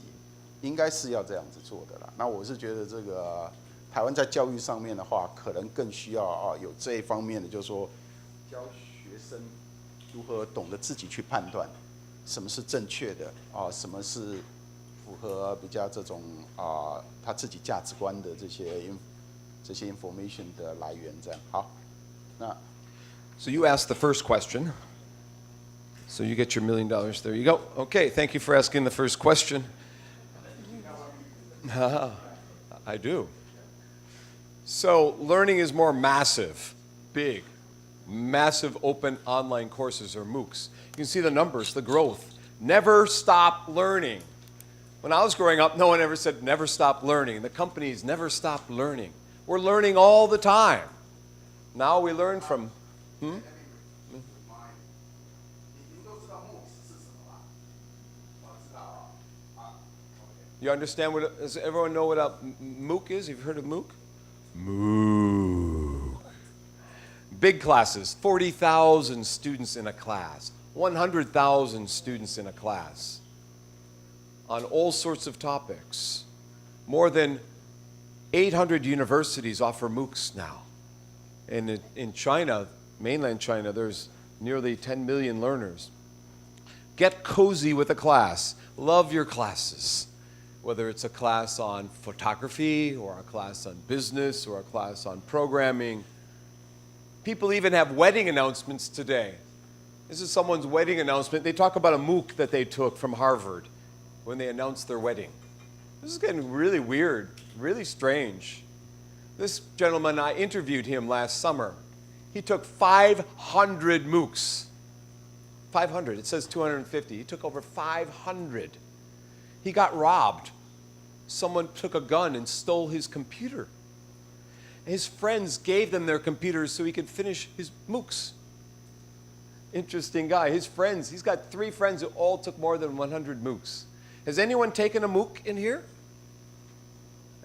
应该是要这样子做的啦。那我是觉得这个台湾在教育上面的话，可能更需要有这一方面的，就是说。教学生如何懂得自己去判断什么是正确的什么是符合比较这种他自己价值观的这些 information 的来源这样。好，那 So you asked the first question. So you get your $1 million. There you go. Okay, thank you for asking the first question. I do. So learning is more massive, big. Massive open online courses or MOOCs. You can see the numbers, the growth. Never stop learning. When I was growing up, no one ever said never stop learning. The companies never stop learning. We're learning all the time. Now we learn from... You understand what, does everyone know what a MOOC is? Have you heard of MOOC? MOOC. Big classes, 40,000 students in a class, 100,000 students in a class on all sorts of topics. More than 800 universities offer MOOCs now. And in China, mainland China, there's nearly 10 million learners. Get cozy with a class. Love your classes. Whether it's a class on photography or a class on business or a class on programming. People even have wedding announcements today. This is someone's wedding announcement. They talk about a MOOC that they took from Harvard when they announced their wedding. This is getting really weird, really strange. This gentleman, I interviewed him last summer. He took 500 MOOCs. 500, it says 250. He took over 500. He got robbed. Someone took a gun and stole his computer. His friends gave them their computers so he could finish his MOOCs. Interesting guy. His friends, he's got 3 friends who all took more than 100 MOOCs. Has anyone taken a MOOC in here?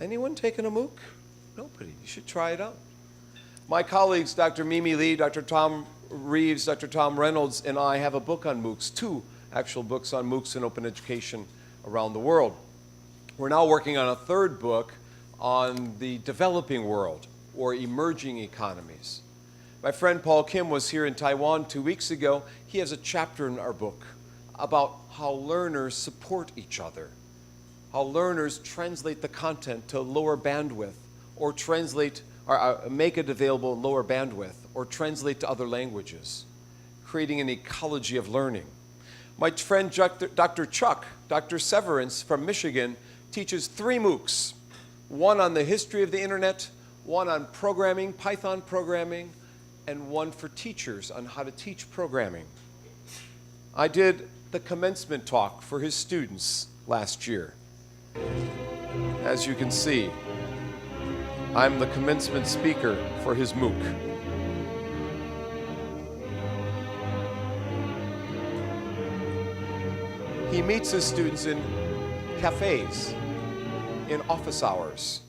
Anyone taken a MOOC? Nobody. You should try it out. My colleagues, Dr. Mimi Lee, Dr. Tom Reeves, Dr. Tom Reynolds, and I have a book on MOOCs, 2 actual books on MOOCs and open education around the world. We're now working on a 3rd book on the developing world or emerging economies. My friend Paul Kim was here in Taiwan 2 weeks ago. He has a chapter in our book about how learners support each other, how learners translate the content to lower bandwidth or translate or make it available in lower bandwidth or translate to other languages, creating an ecology of learning. My friend Dr. Chuck, Dr. Severance from Michigan, teaches 3 MOOCs, one on the history of the internet, one on programming, Python programming, and one for teachers on how to teach programming. I did the commencement talk for his students last year. As you can see, I'm the commencement speaker for his MOOC. He meets his students in cafes, in office hours.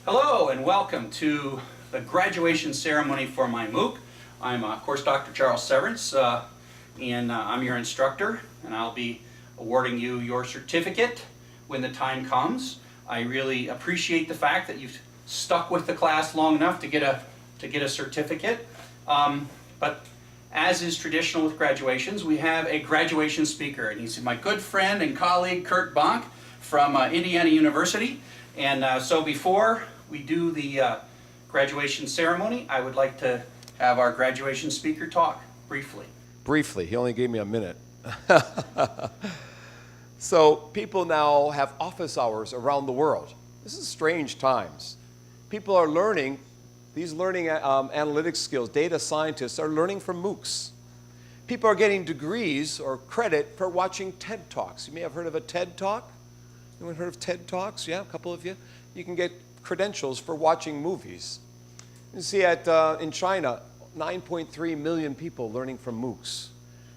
Hello and welcome to the graduation ceremony for my MOOC. I'm of course Dr. Charles Severance and I'm your instructor, and I'll be awarding you your certificate when the time comes. I really appreciate the fact that you've stuck with the class long enough to get a certificate. But as is traditional with graduations, we have a graduation speaker, and he's my good friend and colleague Kurt Bonk from Indiana University. And so before we do the graduation ceremony, I would like to have our graduation speaker talk briefly. Briefly, he only gave me a minute. So people now have office hours around the world. This is strange times. People are learning, these learning analytics skills, data scientists are learning from MOOCs. People are getting degrees or credit for watching TED Talks. You may have heard of a TED Talk. Anyone heard of TED Talks? Yeah, a couple of you. You can get credentials for watching movies. You see in China, 9.3 million people learning from MOOCs.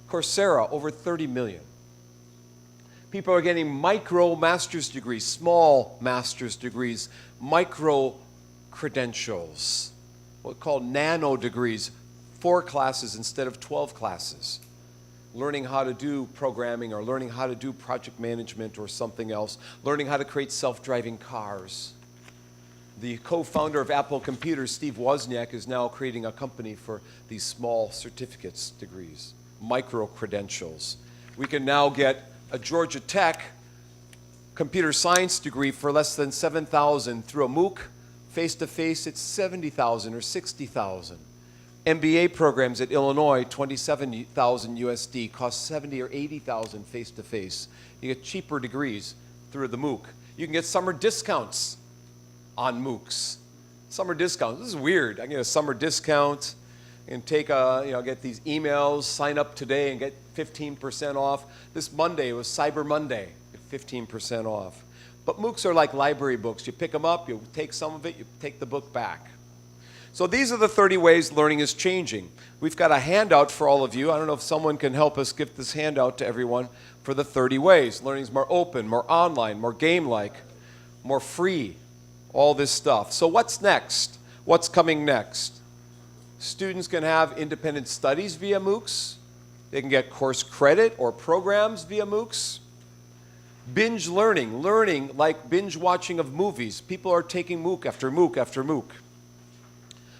Coursera, over 30 million. People are getting micro master's degrees, small master's degrees, micro credentials, what we call nano degrees, 4 classes instead of 12 classes. Learning how to do programming or learning how to do project management or something else, learning how to create self-driving cars. The co-founder of Apple Computers, Steve Wozniak, is now creating a company for these small certificates degrees, micro credentials. We can now get a Georgia Tech computer science degree for less than $7,000 through a MOOC. Face-to-face, it's $70,000 or $60,000. MBA programs at Illinois, $27,000 USD, cost $70,000 or $80,000 face-to-face. You get cheaper degrees through the MOOC. You can get summer discounts on MOOCs. Summer discounts. This is weird. I can get a summer discount and take get these emails, sign up today and get 15% off. This Monday was Cyber Monday, get 15% off. But MOOCs are like library books. You pick them up, you take some of it, you take the book back. So these are the 30 ways learning is changing. We've got a handout for all of you. I don't know if someone can help us give this handout to everyone for the 30 ways. Learning is more open, more online, more game-like, more free, all this stuff. So what's next? What's coming next? Students can have independent studies via MOOCs. They can get course credit or programs via MOOCs. Binge learning, learning like binge watching of movies. People are taking MOOC after MOOC after MOOC.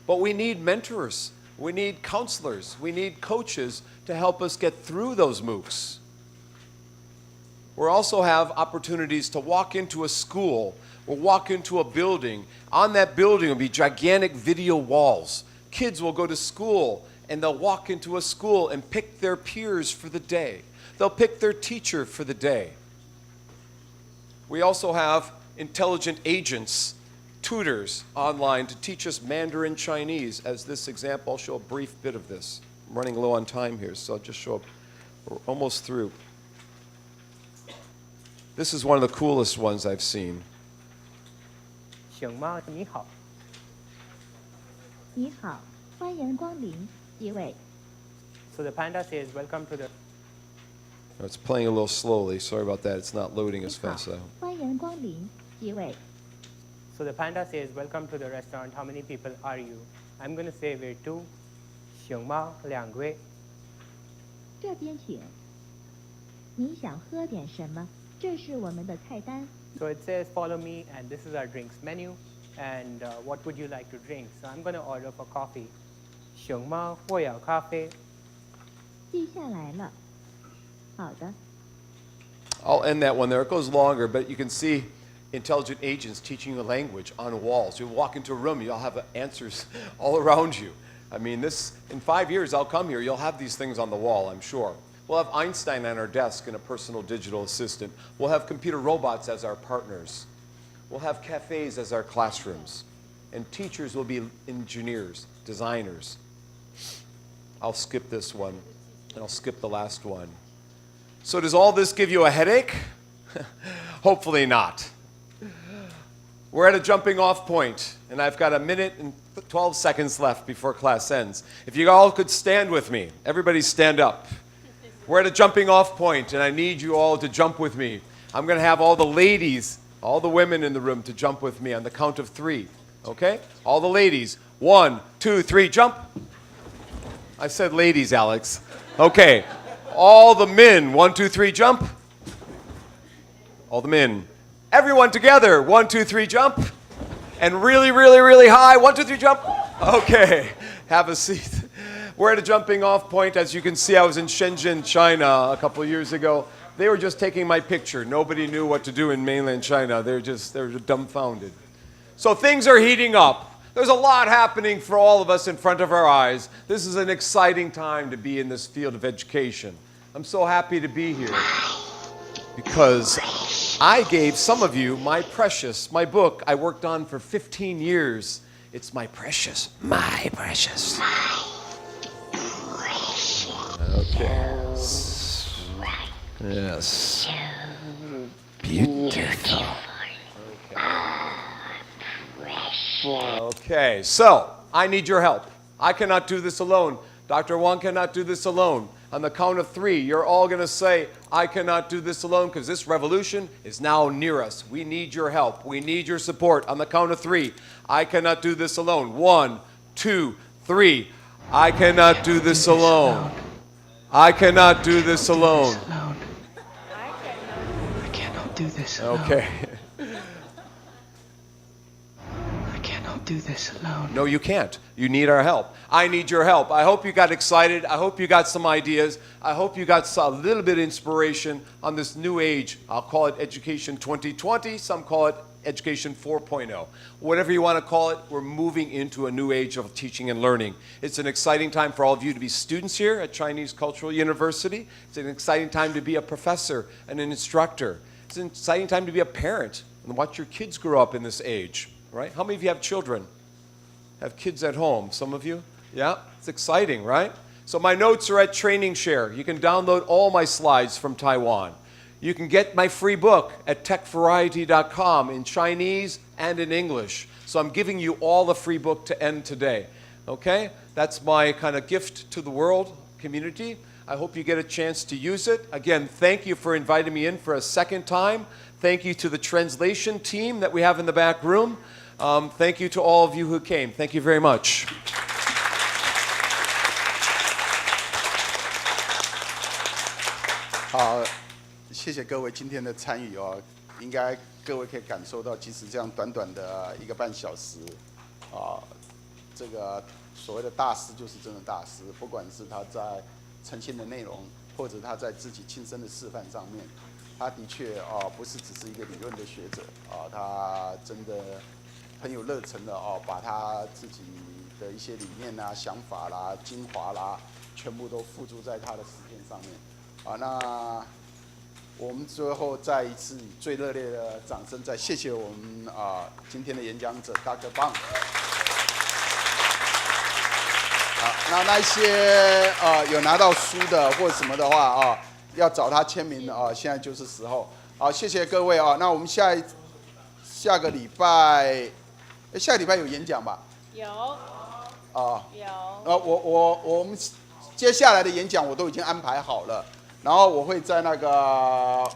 But we need mentors. We need counselors. We need coaches to help us get through those MOOCs. We also have opportunities to walk into a school or walk into a building. On that building will be gigantic video walls. Kids will go to school and they'll walk into a school and pick their peers for the day. They'll pick their teacher for the day. We also have intelligent agents, tutors online to teach us Mandarin Chinese. As this example, I'll show a brief bit of this. I'm running low on time here, so I'll just show up. We're almost through. This is one of the coolest ones I've seen. 熊猫你好。你好，欢迎光临，几位。So the panda says, "Welcome to the." It's playing a little slowly. Sorry about that. It's not loading as fast though. 欢迎光临，几位。 So the panda says, "Welcome to the restaurant. How many people are you?" I'm going to say we're two. 熊猫两位。这边请。你想喝点什么？这是我们的菜单。 So it says, "Follow me," and this is our drinks menu. And what would you like to drink? So I'm going to order for coffee. 熊猫，我要咖啡。记下来了。好的。 I'll end that one there. It goes longer, but you can see intelligent agents teaching the language on walls. You walk into a room, you'll have answers all around you. I mean, this, in 5 years, I'll come here, you'll have these things on the wall, I'm sure. We'll have Einstein on our desk and a personal digital assistant. We'll have computer robots as our partners. We'll have cafes as our classrooms. And teachers will be engineers, designers. I'll skip this one, and I'll skip the last one. So does all this give you a headache? Hopefully not. We're at a jumping off point, and I've got a minute and 12 seconds left before class ends. If you all could stand with me, everybody stand up. We're at a jumping off point, and I need you all to jump with me. I'm going to have all the ladies, all the women in the room to jump with me on the count of 3, okay? All the ladies. 1, 2, 3, jump. I said ladies, Alex. Okay. All the men. 1, 2, 3, jump. All the men. Everyone together. 1, 2, 3, jump. And really, really, really high. 1, 2, 3, jump. Okay. Have a seat. We're at a jumping off point. As you can see, I was in Shenzhen, China a couple of years ago. They were just taking my picture. Nobody knew what to do in mainland China. They were just dumbfounded. So things are heating up. There's a lot happening for all of us in front of our eyes. This is an exciting time to be in this field of education. I'm so happy to be here because I gave some of you my book I worked on for 15 years. It's my precious. Okay. Yes. Beautiful. Okay, so I need your help. I cannot do this alone. Dr. Wang cannot do this alone. On the count of 3, you're all going to say, I cannot do this alone, because this revolution is now near us. We need your help. We need your support. On the count of 3, I cannot do this alone. 1, 2, 3. I cannot do this alone. I cannot do this alone. I cannot do this alone. Okay. Do this alone. No, you can't. You need our help. I need your help. I hope you got excited. I hope you got some ideas. I hope you got a little bit of inspiration on this new age. I'll call it Education 2020. Some call it Education 4.0. Whatever you want to call it, we're moving into a new age of teaching and learning. It's an exciting time for all of you to be students here at Chinese Cultural University. It's an exciting time to be a professor and an instructor. It's an exciting time to be a parent and watch your kids grow up in this age. Right? How many of you have children? Have kids at home? Some of you? Yeah? It's exciting, right? So my notes are at Training Share. You can download all my slides from Taiwan. You can get my free book at techvariety.com in Chinese and in English. So I'm giving you all the free book to end today. Okay? That's my kind of gift to the world community. I hope you get a chance to use it. Again, thank you for inviting me in for a second time. Thank you to the translation team that we have in the back room. Thank you to all of you who came. Thank you very much. 好，谢谢各位今天的参与哦。应该各位可以感受到，即使这样短短的1个半小时，这个所谓的大师就是真的大师，不管是他在呈现的内容，或者他在自己亲身的示范上面，他的确不是只是一个理论的学者他真的很有热忱的把他自己的一些理念啦、想法啦、精华啦，全部都付诸在他的实践上面。那我们最后再一次以最热烈的掌声，再谢谢我们今天的演讲者 Dr. Bonk。那一些有拿到书的或什么的话要找他签名现在就是时候。好，谢谢各位那我们下个礼拜，下个礼拜有演讲吧？有。有。我们接下来的演讲我都已经安排好了。然后我会在那个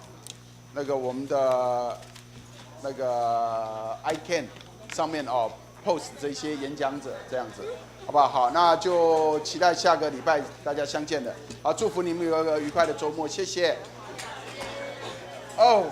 我们的那个 iCan 上面post 这些演讲者这样子，好不好？好，那就期待下个礼拜大家相见的。好，祝福你们有一个愉快的周末，谢谢。哦。